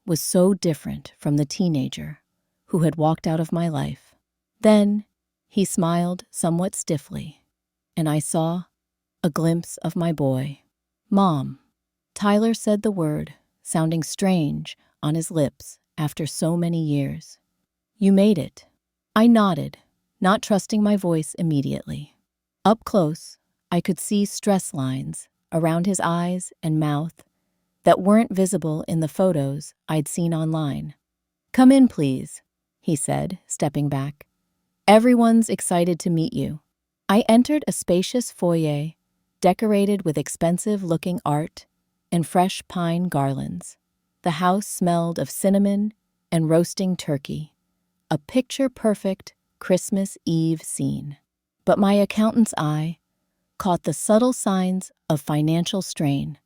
S1: was so different from the teenager who had walked out of my life. Then he smiled somewhat stiffly, and I saw a glimpse of my boy. "Mom." Tyler said the word, sounding strange on his lips after so many years. "You made it." I nodded, not trusting my voice immediately. Up close, I could see stress lines around his eyes and mouth that weren't visible in the photos I'd seen online. "Come in, please," he said, stepping back. "Everyone's excited to meet you." I entered a spacious foyer decorated with expensive-looking art and fresh pine garlands. The house smelled of cinnamon and roasting turkey, a picture-perfect Christmas Eve scene. But my accountant's eye caught the subtle signs of financial strain,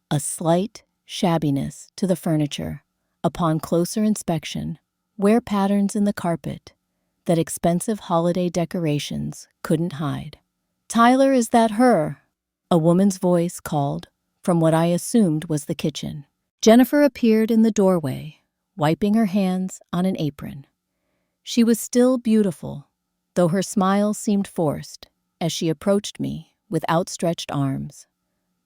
S1: a slight shabbiness to the furniture upon closer inspection, wear patterns in the carpet that expensive holiday decorations couldn't hide. "Tyler, is that her?" A woman's voice called from what I assumed was the kitchen. Jennifer appeared in the doorway, wiping her hands on an apron. She was still beautiful, though her smile seemed forced as she approached me with outstretched arms.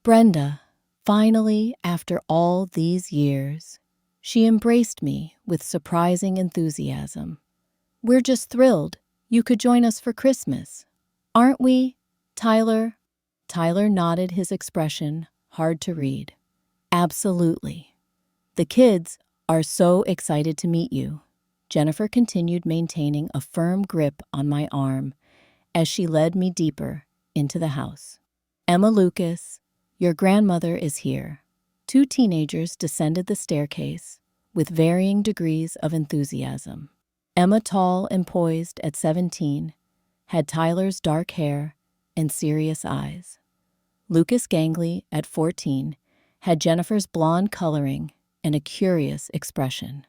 S1: "Brenda," finally, after all these years, she embraced me with surprising enthusiasm. "We're just thrilled you could join us for Christmas. Aren't we, Tyler?" Tyler nodded, his expression hard to read. "Absolutely. The kids are so excited to meet you." Jennifer continued, maintaining a firm grip on my arm as she led me deeper into the house. "Emma Lucas, your grandmother is here." Two teenagers descended the staircase with varying degrees of enthusiasm. Emma, tall and poised at 17, had Tyler's dark hair and serious eyes. Lucas Gangley, at 14, had Jennifer's blonde coloring and a curious expression.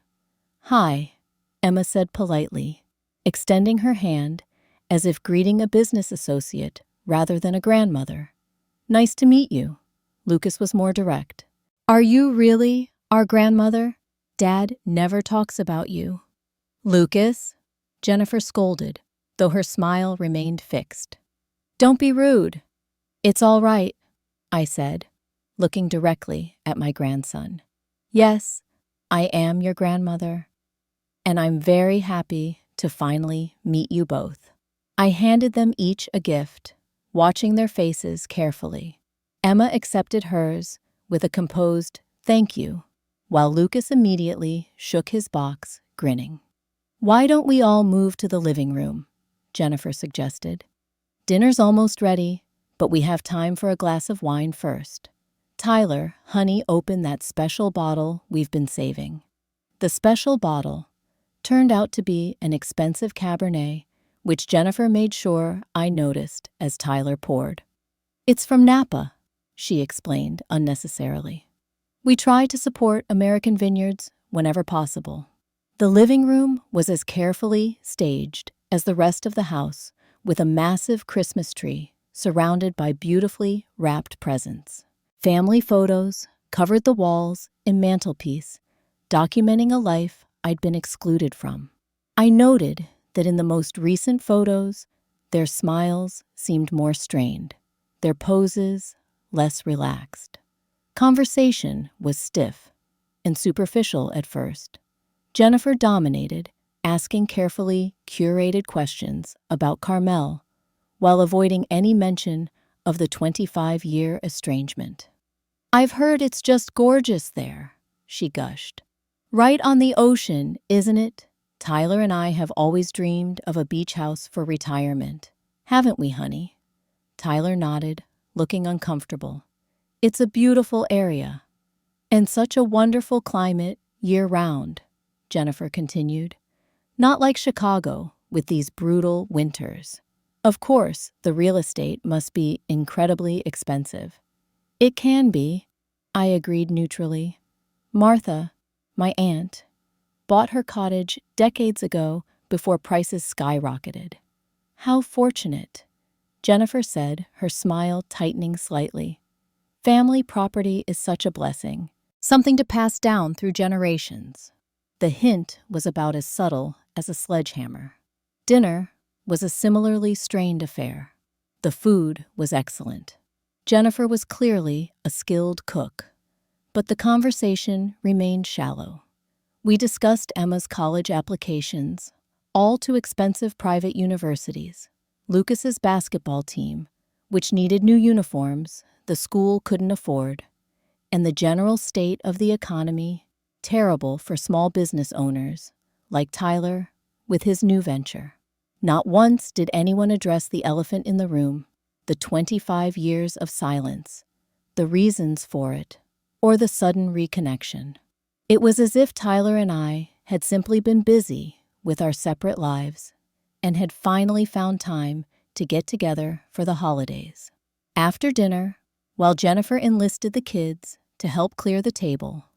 S1: "Hi," Emma said politely, extending her hand as if greeting a business associate rather than a grandmother. "Nice to meet you." Lucas was more direct. "Are you really our grandmother? Dad never talks about you." "Lucas," Jennifer scolded, though her smile remained fixed. "Don't be rude." "It's all right," I said, looking directly at my grandson. "Yes, I am your grandmother, and I'm very happy to finally meet you both." I handed them each a gift, watching their faces carefully. Emma accepted hers with a composed "thank you," while Lucas immediately shook his box, grinning. "Why don't we all move to the living room?" Jennifer suggested. "Dinner's almost ready, but we have time for a glass of wine first." "Tyler, honey, open that special bottle we've been saving." The special bottle turned out to be an expensive Cabernet, which Jennifer made sure I noticed as Tyler poured. "It's from Napa," she explained unnecessarily. "We try to support American vineyards whenever possible." The living room was as carefully staged as the rest of the house, with a massive Christmas tree surrounded by beautifully wrapped presents. Family photos covered the walls and mantelpiece, documenting a life I'd been excluded from. I noted that in the most recent photos, their smiles seemed more strained, their poses less relaxed. Conversation was stiff and superficial at first. Jennifer dominated, asking carefully curated questions about Carmel, while avoiding any mention of the 25-year estrangement. "I've heard it's just gorgeous there," she gushed. "Right on the ocean, isn't it? Tyler and I have always dreamed of a beach house for retirement. Haven't we, honey?" Tyler nodded, looking uncomfortable. "It's a beautiful area, and such a wonderful climate year-round," Jennifer continued. "Not like Chicago, with these brutal winters. Of course, the real estate must be incredibly expensive." "It can be," I agreed neutrally. "Martha, my aunt, bought her cottage decades ago before prices skyrocketed." "How fortunate," Jennifer said, her smile tightening slightly. "Family property is such a blessing, something to pass down through generations." The hint was about as subtle as a sledgehammer. Dinner was a similarly strained affair. The food was excellent. Jennifer was clearly a skilled cook, but the conversation remained shallow. We discussed Emma's college applications, all to expensive private universities, Lucas's basketball team, which needed new uniforms the school couldn't afford, and the general state of the economy, terrible for small business owners, like Tyler, with his new venture. Not once did anyone address the elephant in the room, the 25 years of silence, the reasons for it, or the sudden reconnection. It was as if Tyler and I had simply been busy with our separate lives and had finally found time to get together for the holidays. After dinner, while Jennifer enlisted the kids to help clear the table,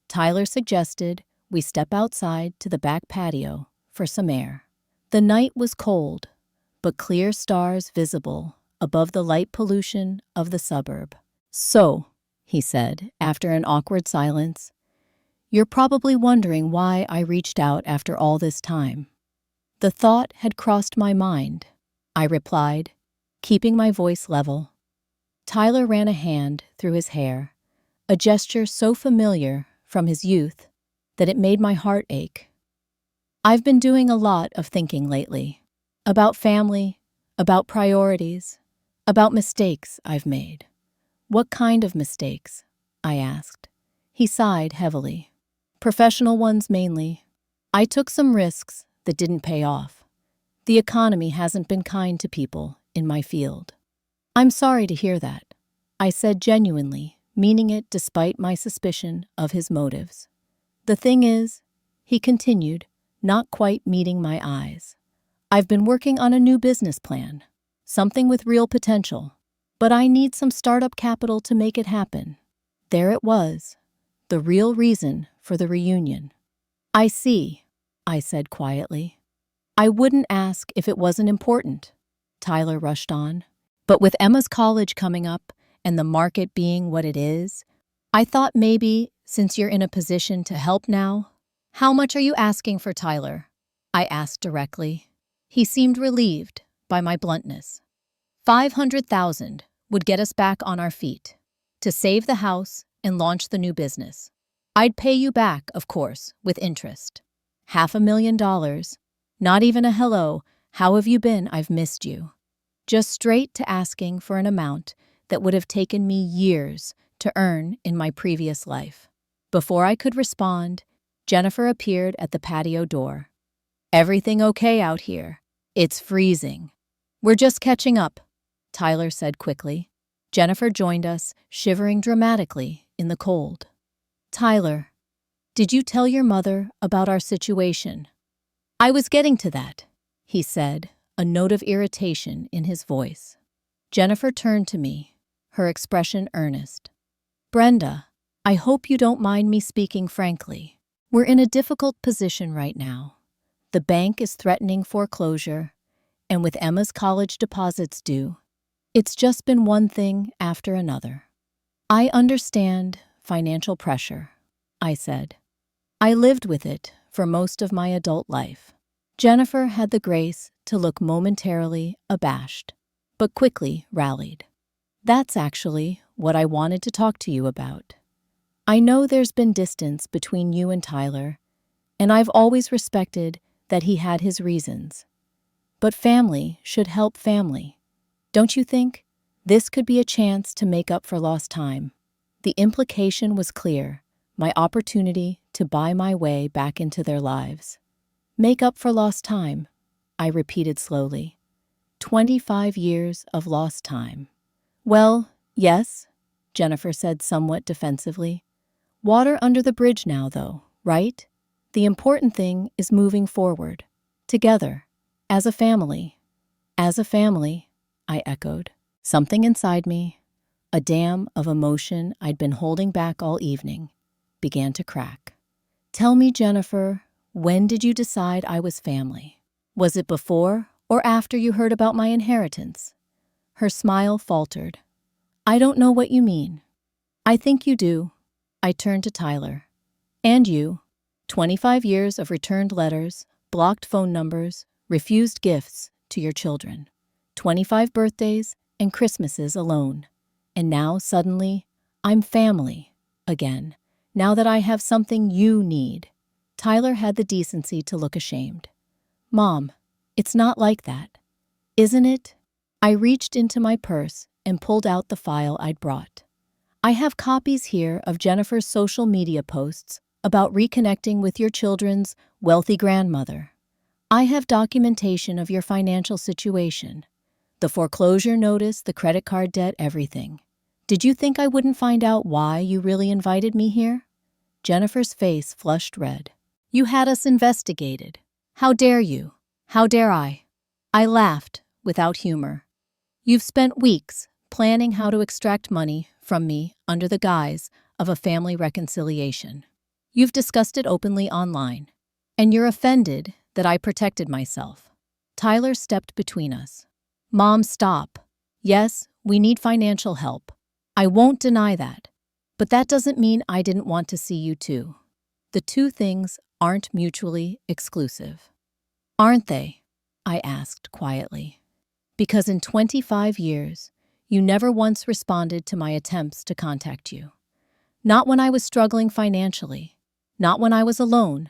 S1: Tyler suggested we step outside to the back patio for some air. The night was cold, but clear stars visible above the light pollution of the suburb. "So," he said, after an awkward silence, "you're probably wondering why I reached out after all this time." "The thought had crossed my mind," I replied, keeping my voice level. Tyler ran a hand through his hair, a gesture so familiar from his youth that it made my heart ache. "I've been doing a lot of thinking lately. About family, about priorities, about mistakes I've made." "What kind of mistakes?" I asked. He sighed heavily. "Professional ones mainly. I took some risks that didn't pay off. The economy hasn't been kind to people in my field." "I'm sorry to hear that," I said genuinely, meaning it despite my suspicion of his motives. "The thing is," he continued, not quite meeting my eyes. I've been working on a new business plan, something with real potential, but I need some startup capital to make it happen. There it was, the real reason for the reunion. I see, I said quietly. I wouldn't ask if it wasn't important, Tyler rushed on. But with Emma's college coming up and the market being what it is, I thought maybe, since you're in a position to help now. How much are you asking for, Tyler? I asked directly. He seemed relieved by my bluntness. 500,000 would get us back on our feet, to save the house and launch the new business. I'd pay you back, of course, with interest. $500,000, not even a hello, how have you been, I've missed you. Just straight to asking for an amount that would have taken me years to earn in my previous life. Before I could respond, Jennifer appeared at the patio door. Everything okay out here? It's freezing. We're just catching up, Tyler said quickly. Jennifer joined us, shivering dramatically in the cold. Tyler, did you tell your mother about our situation? I was getting to that, he said, a note of irritation in his voice. Jennifer turned to me, her expression earnest. Brenda, I hope you don't mind me speaking frankly. We're in a difficult position right now. The bank is threatening foreclosure, and with Emma's college deposits due, it's just been one thing after another. I understand financial pressure, I said. I lived with it for most of my adult life. Jennifer had the grace to look momentarily abashed, but quickly rallied. That's actually what I wanted to talk to you about. I know there's been distance between you and Tyler, and I've always respected that he had his reasons. But family should help family. Don't you think? This could be a chance to make up for lost time. The implication was clear, my opportunity to buy my way back into their lives. Make up for lost time, I repeated slowly. 25 years of lost time. Well, yes, Jennifer said somewhat defensively. Water under the bridge now, though, right? The important thing is moving forward. Together. As a family. As a family, I echoed. Something inside me, a dam of emotion I'd been holding back all evening, began to crack. Tell me, Jennifer, when did you decide I was family? Was it before or after you heard about my inheritance? Her smile faltered. I don't know what you mean. I think you do. I turned to Tyler. And you. 25 years of returned letters, blocked phone numbers, refused gifts to your children. 25 birthdays and Christmases alone. And now, suddenly, I'm family again. Now that I have something you need. Tyler had the decency to look ashamed. Mom, it's not like that. Isn't it? I reached into my purse and pulled out the file I'd brought. I have copies here of Jennifer's social media posts about reconnecting with your children's wealthy grandmother. I have documentation of your financial situation. The foreclosure notice, the credit card debt, everything. Did you think I wouldn't find out why you really invited me here? Jennifer's face flushed red. You had us investigated. How dare you? How dare I? I laughed without humor. You've spent weeks planning how to extract money from me under the guise of a family reconciliation. You've discussed it openly online, and you're offended that I protected myself. Tyler stepped between us. Mom, stop. Yes, we need financial help. I won't deny that. But that doesn't mean I didn't want to see you too. The two things aren't mutually exclusive. Aren't they? I asked quietly. Because in 25 years, you never once responded to my attempts to contact you. Not when I was struggling financially. Not when I was alone.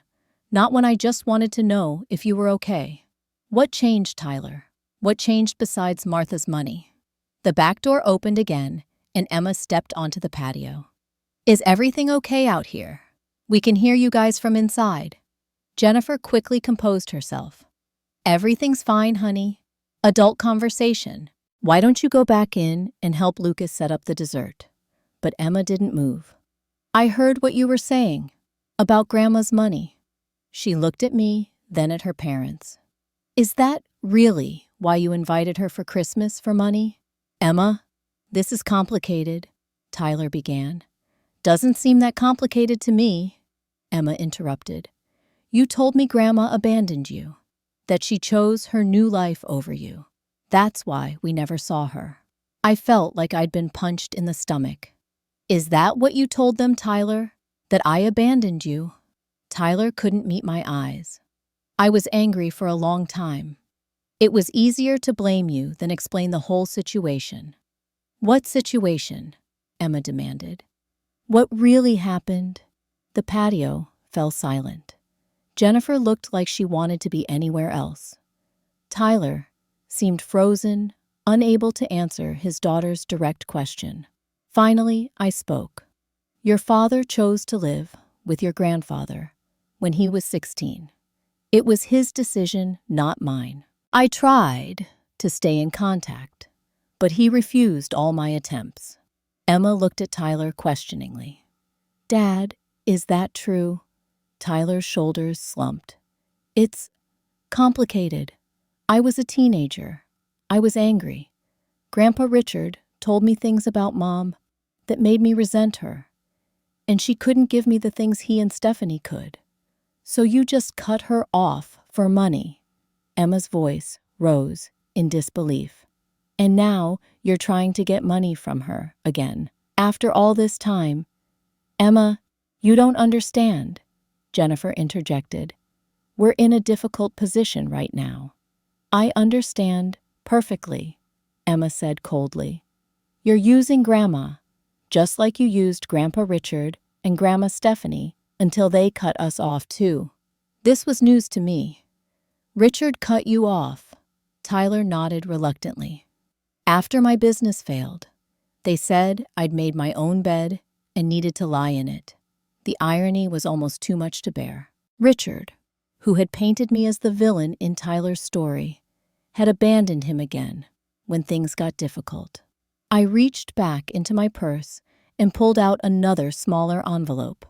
S1: Not when I just wanted to know if you were okay. What changed, Tyler? What changed besides Martha's money? The back door opened again, and Emma stepped onto the patio. Is everything okay out here? We can hear you guys from inside. Jennifer quickly composed herself. Everything's fine, honey. Adult conversation. Why don't you go back in and help Lucas set up the dessert? But Emma didn't move. I heard what you were saying about Grandma's money. She looked at me, then at her parents. Is that really why you invited her for Christmas for money? Emma, this is complicated, Tyler began. Doesn't seem that complicated to me, Emma interrupted. You told me Grandma abandoned you, that she chose her new life over you. That's why we never saw her. I felt like I'd been punched in the stomach. Is that what you told them, Tyler? That I abandoned you? Tyler couldn't meet my eyes. I was angry for a long time. It was easier to blame you than explain the whole situation. What situation? Emma demanded. What really happened? The patio fell silent. Jennifer looked like she wanted to be anywhere else. Tyler seemed frozen, unable to answer his daughter's direct question. Finally, I spoke. Your father chose to live with your grandfather when he was 16. It was his decision, not mine. I tried to stay in contact, but he refused all my attempts. Emma looked at Tyler questioningly. Dad, is that true? Tyler's shoulders slumped. It's complicated. I was a teenager. I was angry. Grandpa Richard told me things about Mom that made me resent her, and she couldn't give me the things he and Stephanie could. So you just cut her off for money. Emma's voice rose in disbelief. And now you're trying to get money from her again. After all this time. Emma, you don't understand, Jennifer interjected. We're in a difficult position right now. I understand perfectly, Emma said coldly. You're using Grandma, just like you used Grandpa Richard and Grandma Stephanie until they cut us off too. This was news to me. Richard cut you off. Tyler nodded reluctantly. After my business failed, they said I'd made my own bed and needed to lie in it. The irony was almost too much to bear. Richard, who had painted me as the villain in Tyler's story, had abandoned him again when things got difficult. I reached back into my purse and pulled out another smaller envelope.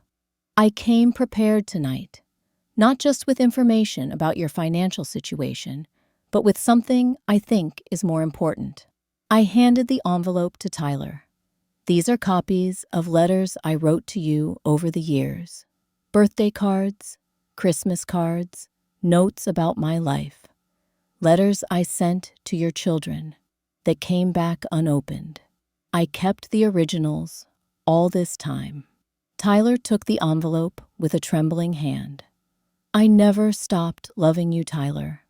S1: I came prepared tonight, not just with information about your financial situation, but with something I think is more important. I handed the envelope to Tyler. These are copies of letters I wrote to you over the years. Birthday cards, Christmas cards, notes about my life. Letters I sent to your children that came back unopened. I kept the originals all this time. Tyler took the envelope with a trembling hand. I never stopped loving you, Tyler.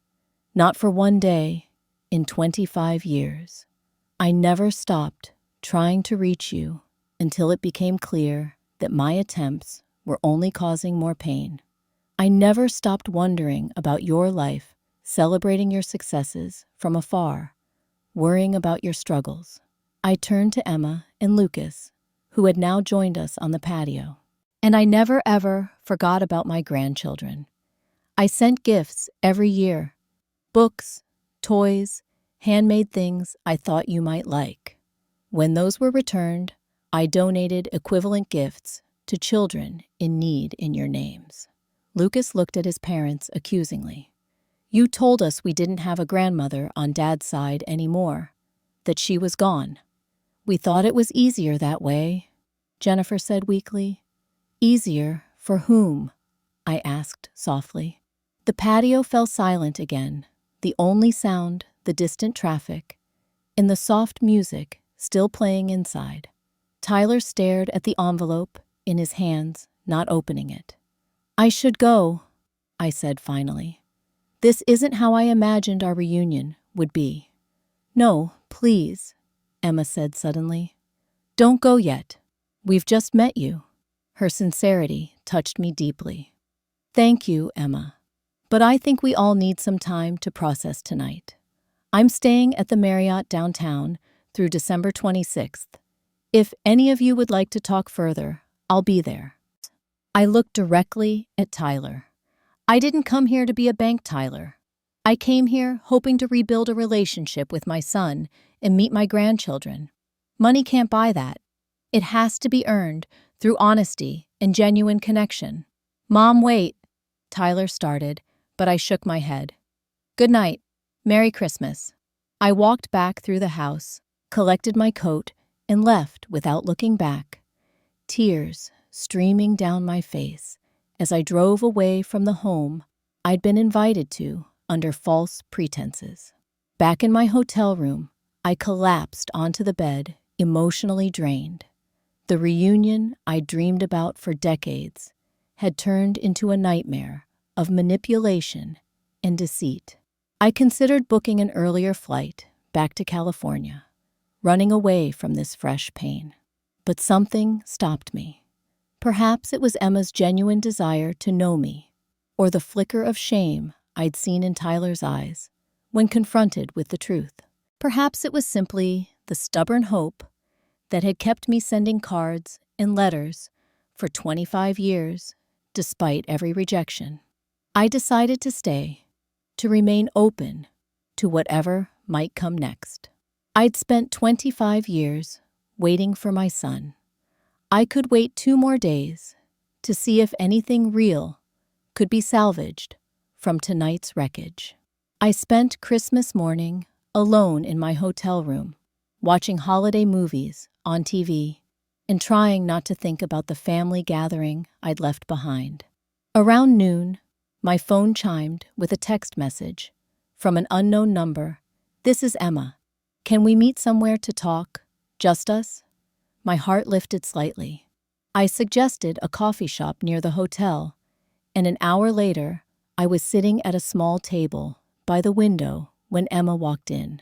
S1: Not for one day in 25 years. I never stopped trying to reach you until it became clear that my attempts were only causing more pain. I never stopped wondering about your life, celebrating your successes from afar, worrying about your struggles. I turned to Emma and Lucas, who had now joined us on the patio. And I never ever forgot about my grandchildren. I sent gifts every year. Books, toys, handmade things I thought you might like. When those were returned, I donated equivalent gifts to children in need in your names. Lucas looked at his parents accusingly. You told us we didn't have a grandmother on Dad's side anymore, that she was gone. We thought it was easier that way, Jennifer said weakly. Easier for whom? I asked softly. The patio fell silent again, the only sound the distant traffic, and the soft music still playing inside. Tyler stared at the envelope in his hands, not opening it. I should go, I said finally. This isn't how I imagined our reunion would be. No, please, Emma said suddenly. Don't go yet. We've just met you. Her sincerity touched me deeply. Thank you, Emma. But I think we all need some time to process tonight. I'm staying at the Marriott downtown through December 26th. If any of you would like to talk further, I'll be there. I looked directly at Tyler. I didn't come here to be a bank Tyler. I came here hoping to rebuild a relationship with my son and meet my grandchildren. Money can't buy that. It has to be earned through honesty and genuine connection. Mom, wait, Tyler started, but I shook my head. Good night. Merry Christmas. I walked back through the house, collected my coat, and left without looking back, tears streaming down my face as I drove away from the home I'd been invited to under false pretenses. Back in my hotel room, I collapsed onto the bed, emotionally drained. The reunion I dreamed about for decades had turned into a nightmare of manipulation and deceit. I considered booking an earlier flight back to California, running away from this fresh pain. But something stopped me. Perhaps it was Emma's genuine desire to know me, or the flicker of shame I'd seen in Tyler's eyes when confronted with the truth. Perhaps it was simply the stubborn hope that had kept me sending cards and letters for 25 years, despite every rejection. I decided to stay, to remain open to whatever might come next. I'd spent 25 years waiting for my son. I could wait 2 more days to see if anything real could be salvaged from tonight's wreckage. I spent Christmas morning alone in my hotel room, watching holiday movies on TV and trying not to think about the family gathering I'd left behind. Around noon, my phone chimed with a text message from an unknown number. This is Emma. Can we meet somewhere to talk? Just us? My heart lifted slightly. I suggested a coffee shop near the hotel, and an hour later, I was sitting at a small table by the window when Emma walked in.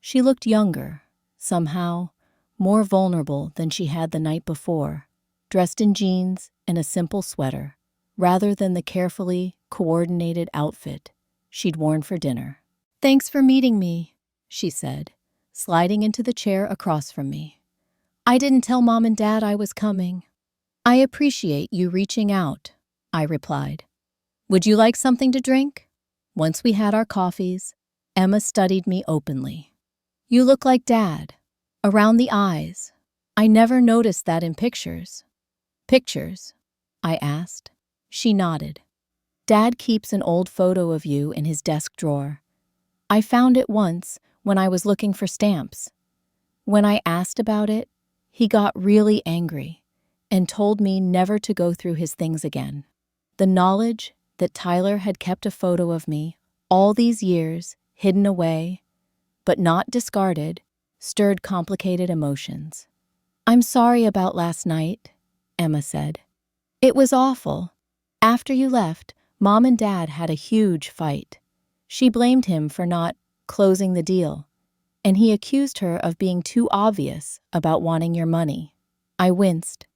S1: She looked younger, somehow more vulnerable than she had the night before, dressed in jeans and a simple sweater, rather than the carefully coordinated outfit she'd worn for dinner. Thanks for meeting me, she said, sliding into the chair across from me. I didn't tell Mom and Dad I was coming. I appreciate you reaching out, I replied. Would you like something to drink? Once we had our coffees, Emma studied me openly. You look like Dad. Around the eyes. I never noticed that in pictures. Pictures? I asked. She nodded. Dad keeps an old photo of you in his desk drawer. I found it once when I was looking for stamps. When I asked about it, he got really angry and told me never to go through his things again. The knowledge that Tyler had kept a photo of me all these years, hidden away, but not discarded, stirred complicated emotions. I'm sorry about last night, Emma said. It was awful. After you left, Mom and Dad had a huge fight. She blamed him for not closing the deal, and he accused her of being too obvious about wanting your money. I winced.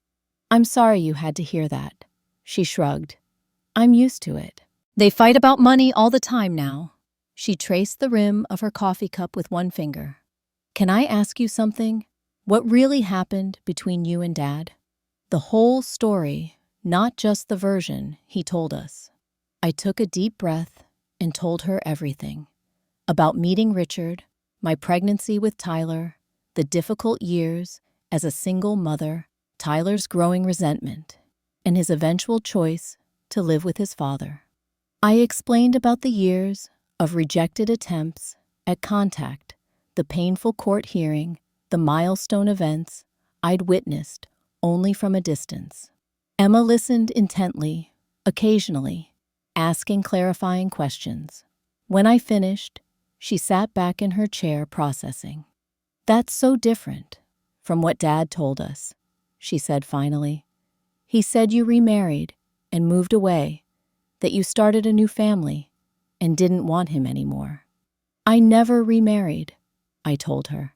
S1: I'm sorry you had to hear that. She shrugged. I'm used to it. They fight about money all the time now. She traced the rim of her coffee cup with one finger. Can I ask you something? What really happened between you and Dad? The whole story, not just the version he told us. I took a deep breath and told her everything. About meeting Richard, my pregnancy with Tyler, the difficult years as a single mother, Tyler's growing resentment, and his eventual choice to live with his father. I explained about the years of rejected attempts at contact, the painful court hearing, the milestone events I'd witnessed only from a distance. Emma listened intently, occasionally, asking clarifying questions. When I finished, she sat back in her chair processing. That's so different from what Dad told us, she said finally. He said you remarried and moved away, that you started a new family and didn't want him anymore. I never remarried, I told her.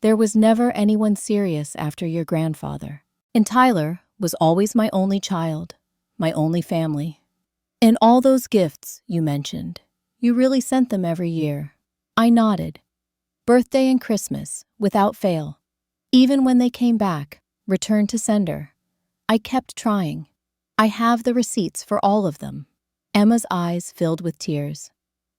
S1: There was never anyone serious after your grandfather. And Tyler was always my only child, my only family. And all those gifts you mentioned, you really sent them every year. I nodded. Birthday and Christmas, without fail. Even when they came back, returned to sender. I kept trying. I have the receipts for all of them. Emma's eyes filled with tears.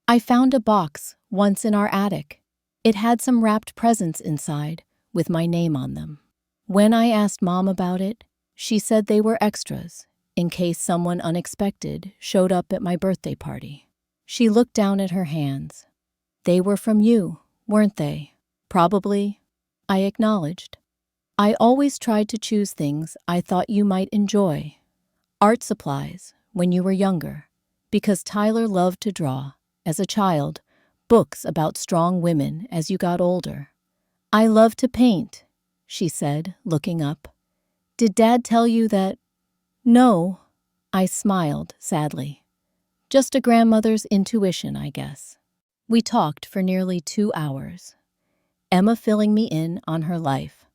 S1: I found a box once in our attic. It had some wrapped presents inside with my name on them. When I asked Mom about it, she said they were extras in case someone unexpected showed up at my birthday party. She looked down at her hands. They were from you, weren't they? Probably, I acknowledged. I always tried to choose things I thought you might enjoy. Art supplies, when you were younger, because Tyler loved to draw, as a child, books about strong women as you got older. I love to paint, she said, looking up. Did Dad tell you that? No, I smiled sadly. Just a grandmother's intuition, I guess. We talked for nearly 2 hours. Emma filling me in on her life,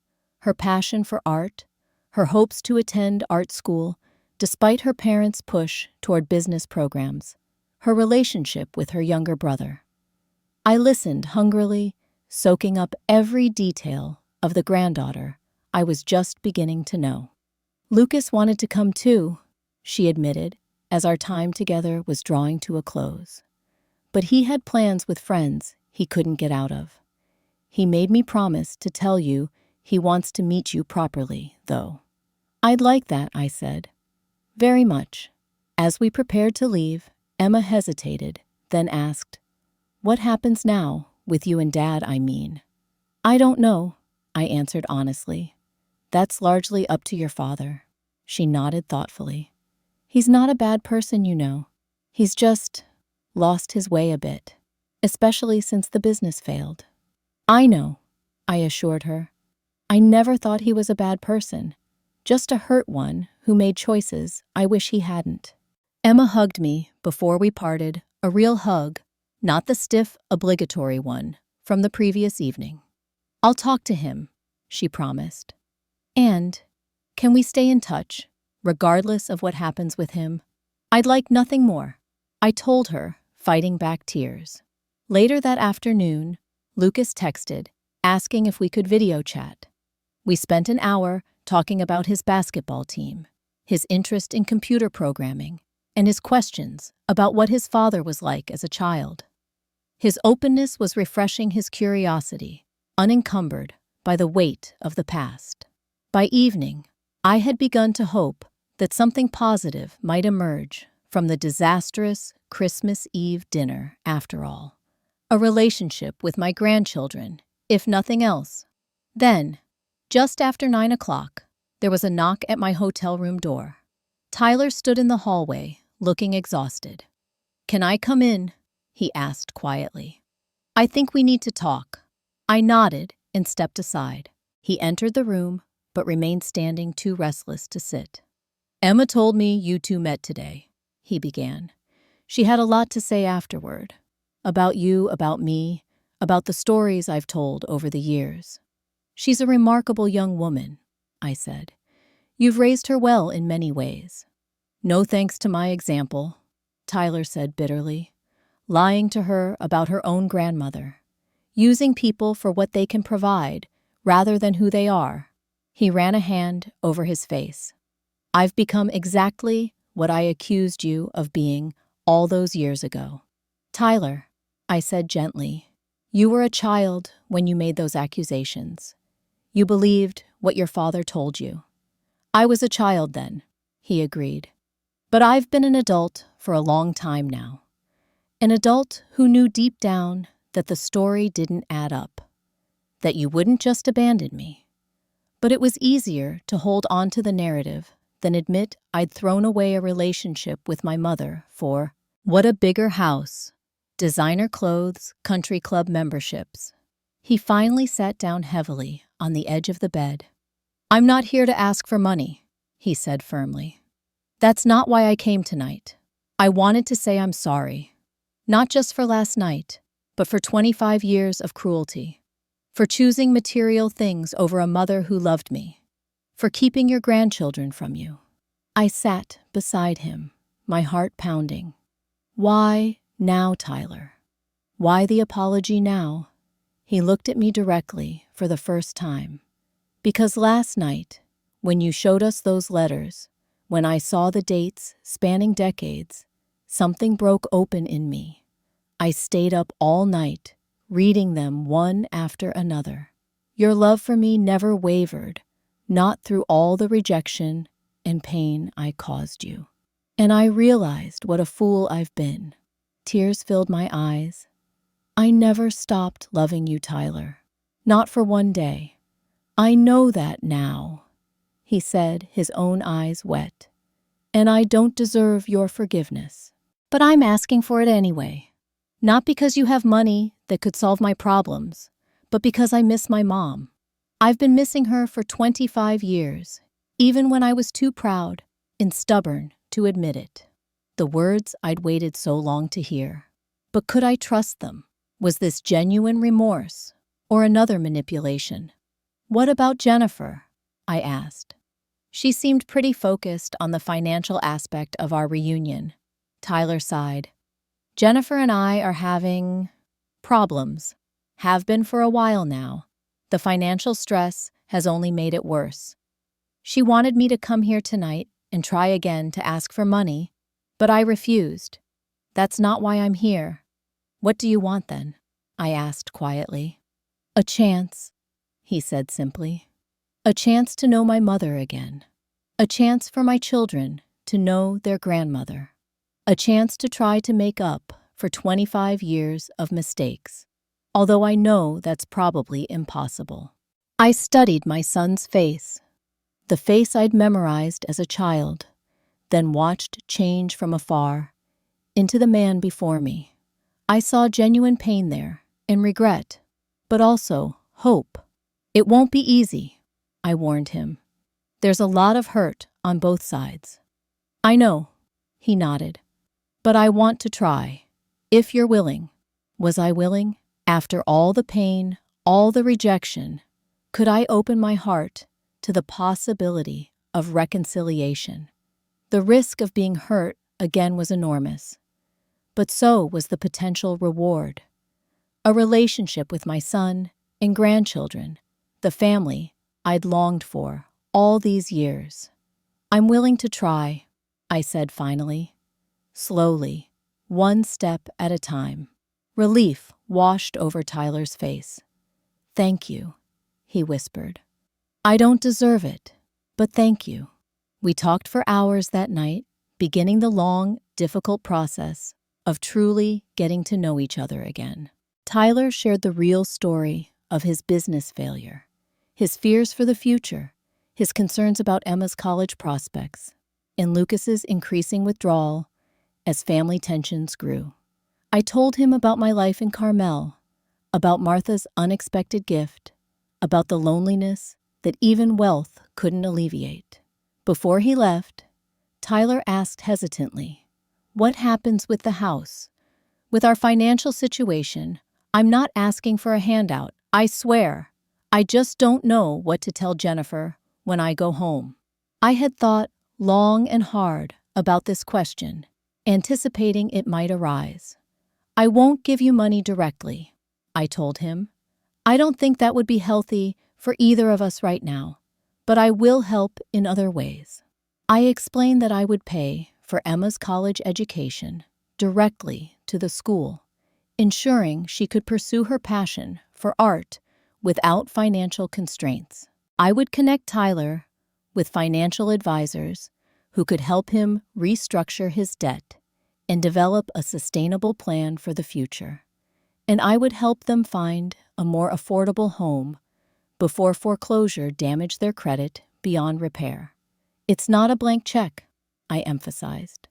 S1: her passion for art, her hopes to attend art school, despite her parents' push toward business programs, her relationship with her younger brother. I listened hungrily, soaking up every detail of the granddaughter I was just beginning to know. Lucas wanted to come too, she admitted, as our time together was drawing to a close. But he had plans with friends he couldn't get out of. He made me promise to tell you he wants to meet you properly, though. I'd like that, I said. Very much. As we prepared to leave, Emma hesitated, then asked, What happens now, with you and Dad, I mean? I don't know, I answered honestly. That's largely up to your father. She nodded thoughtfully. He's not a bad person, you know. He's just lost his way a bit, especially since the business failed. I know, I assured her. I never thought he was a bad person, just a hurt one who made choices I wish he hadn't. Emma hugged me before we parted, a real hug, not the stiff, obligatory one from the previous evening. I'll talk to him, she promised. And can we stay in touch, regardless of what happens with him? I'd like nothing more, I told her, fighting back tears. Later that afternoon, Lucas texted, asking if we could video chat. We spent an hour talking about his basketball team, his interest in computer programming, and his questions about what his father was like as a child. His openness was refreshing his curiosity, unencumbered by the weight of the past. By evening, I had begun to hope that something positive might emerge from the disastrous Christmas Eve dinner after all. A relationship with my grandchildren, if nothing else. Then, just after 9 o'clock, there was a knock at my hotel room door. Tyler stood in the hallway, looking exhausted. Can I come in? He asked quietly. I think we need to talk. I nodded and stepped aside. He entered the room, but remained standing too restless to sit. Emma told me you two met today, he began. She had a lot to say afterward. About you, about me, about the stories I've told over the years. She's a remarkable young woman, I said. You've raised her well in many ways. No thanks to my example, Tyler said bitterly, lying to her about her own grandmother, using people for what they can provide rather than who they are. He ran a hand over his face. I've become exactly what I accused you of being all those years ago. Tyler, I said gently, you were a child when you made those accusations. You believed what your father told you. I was a child then, he agreed. But I've been an adult for a long time now. An adult who knew deep down that the story didn't add up, that you wouldn't just abandon me. But it was easier to hold on to the narrative than admit I'd thrown away a relationship with my mother for what a bigger house, designer clothes, country club memberships. He finally sat down heavily on the edge of the bed. I'm not here to ask for money, he said firmly. That's not why I came tonight. I wanted to say I'm sorry, not just for last night, but for 25 years of cruelty, for choosing material things over a mother who loved me, for keeping your grandchildren from you. I sat beside him, my heart pounding. Why now, Tyler? Why the apology now? He looked at me directly for the first time. Because last night, when you showed us those letters, when I saw the dates spanning decades, something broke open in me. I stayed up all night, reading them one after another. Your love for me never wavered, not through all the rejection and pain I caused you. And I realized what a fool I've been. Tears filled my eyes. I never stopped loving you, Tyler. Not for one day. I know that now, he said, his own eyes wet. And I don't deserve your forgiveness. But I'm asking for it anyway. Not because you have money that could solve my problems, but because I miss my mom. I've been missing her for 25 years, even when I was too proud and stubborn to admit it. The words I'd waited so long to hear. But could I trust them? Was this genuine remorse or another manipulation? What about Jennifer? I asked. She seemed pretty focused on the financial aspect of our reunion. Tyler sighed. Jennifer and I are having problems. Have been for a while now. The financial stress has only made it worse. She wanted me to come here tonight and try again to ask for money, but I refused. That's not why I'm here. What do you want then? I asked quietly. A chance, he said simply. A chance to know my mother again. A chance for my children to know their grandmother. A chance to try to make up for 25 years of mistakes, although I know that's probably impossible. I studied my son's face, the face I'd memorized as a child, then watched change from afar into the man before me. I saw genuine pain there and regret, but also hope. It won't be easy, I warned him. There's a lot of hurt on both sides. I know, he nodded. But I want to try, if you're willing. Was I willing? After all the pain, all the rejection, could I open my heart to the possibility of reconciliation? The risk of being hurt again was enormous, but so was the potential reward. A relationship with my son and grandchildren, the family I'd longed for all these years. I'm willing to try, I said finally. Slowly, one step at a time. Relief washed over Tyler's face. Thank you, he whispered. I don't deserve it, but thank you. We talked for hours that night, beginning the long, difficult process of truly getting to know each other again. Tyler shared the real story of his business failure, his fears for the future, his concerns about Emma's college prospects, and Lucas's increasing withdrawal as family tensions grew. I told him about my life in Carmel, about Martha's unexpected gift, about the loneliness that even wealth couldn't alleviate. Before he left, Tyler asked hesitantly, "What happens with the house? With our financial situation, I'm not asking for a handout, I swear. I just don't know what to tell Jennifer when I go home." I had thought long and hard about this question, anticipating it might arise. I won't give you money directly, I told him. I don't think that would be healthy for either of us right now, but I will help in other ways. I explained that I would pay for Emma's college education directly to the school, ensuring she could pursue her passion for art without financial constraints. I would connect Tyler with financial advisors who could help him restructure his debt and develop a sustainable plan for the future. And I would help them find a more affordable home before foreclosure damaged their credit beyond repair. It's not a blank check, I emphasized,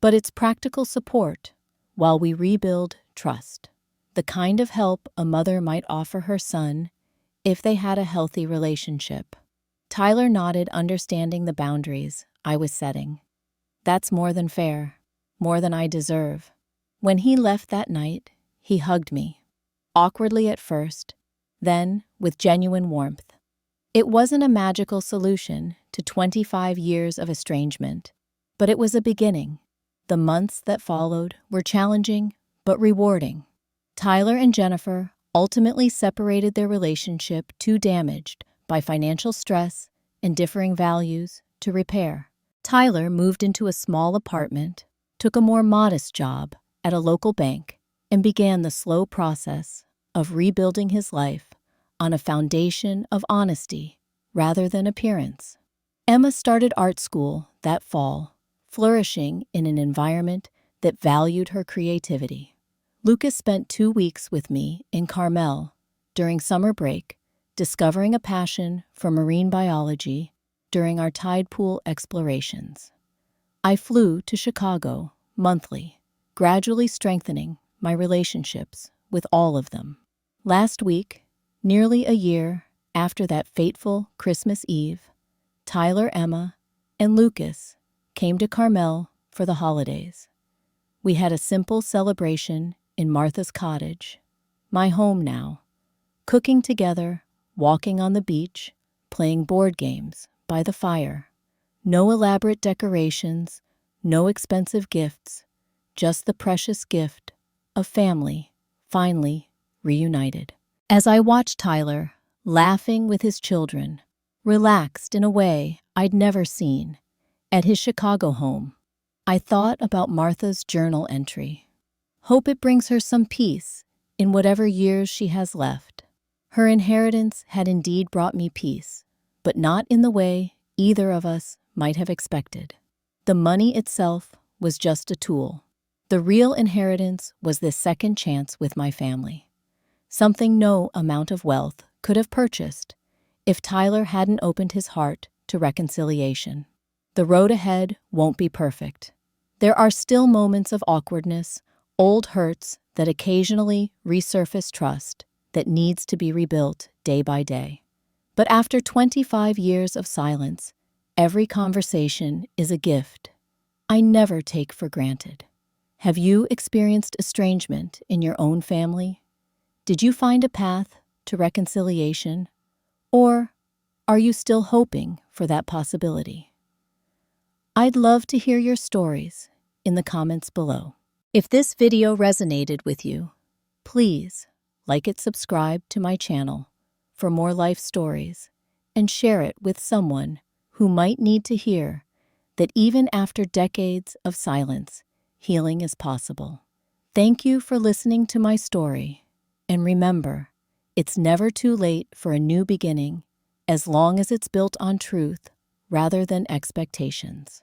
S1: but it's practical support while we rebuild trust, the kind of help a mother might offer her son if they had a healthy relationship. Tyler nodded, understanding the boundaries I was setting. That's more than fair, more than I deserve. When he left that night, he hugged me, awkwardly at first, then with genuine warmth. It wasn't a magical solution to 25 years of estrangement, but it was a beginning. The months that followed were challenging but rewarding. Tyler and Jennifer ultimately separated, their relationship too damaged by financial stress and differing values to repair. Tyler moved into a small apartment, took a more modest job at a local bank, and began the slow process of rebuilding his life on a foundation of honesty rather than appearance. Emma started art school that fall, flourishing in an environment that valued her creativity. Lucas spent 2 weeks with me in Carmel during summer break, discovering a passion for marine biology during our tide pool explorations. I flew to Chicago monthly, gradually strengthening my relationships with all of them. Last week, nearly a year after that fateful Christmas Eve, Tyler, Emma, and Lucas came to Carmel for the holidays. We had a simple celebration in Martha's cottage, my home now, cooking together, walking on the beach, playing board games by the fire. No elaborate decorations, no expensive gifts, just the precious gift of family finally reunited. As I watched Tyler, laughing with his children, relaxed in a way I'd never seen, at his Chicago home, I thought about Martha's journal entry. Hope it brings her some peace in whatever years she has left. Her inheritance had indeed brought me peace, but not in the way either of us might have expected. The money itself was just a tool. The real inheritance was this second chance with my family, something no amount of wealth could have purchased if Tyler hadn't opened his heart to reconciliation. The road ahead won't be perfect. There are still moments of awkwardness, old hurts that occasionally resurface trust that needs to be rebuilt day by day. But after 25 years of silence, every conversation is a gift I never take for granted. Have you experienced estrangement in your own family? Did you find a path to reconciliation? Or are you still hoping for that possibility? I'd love to hear your stories in the comments below. If this video resonated with you, please like it, subscribe to my channel for more life stories, and share it with someone who might need to hear that even after decades of silence, healing is possible. Thank you for listening to my story, and remember, it's never too late for a new beginning as long as it's built on truth rather than expectations.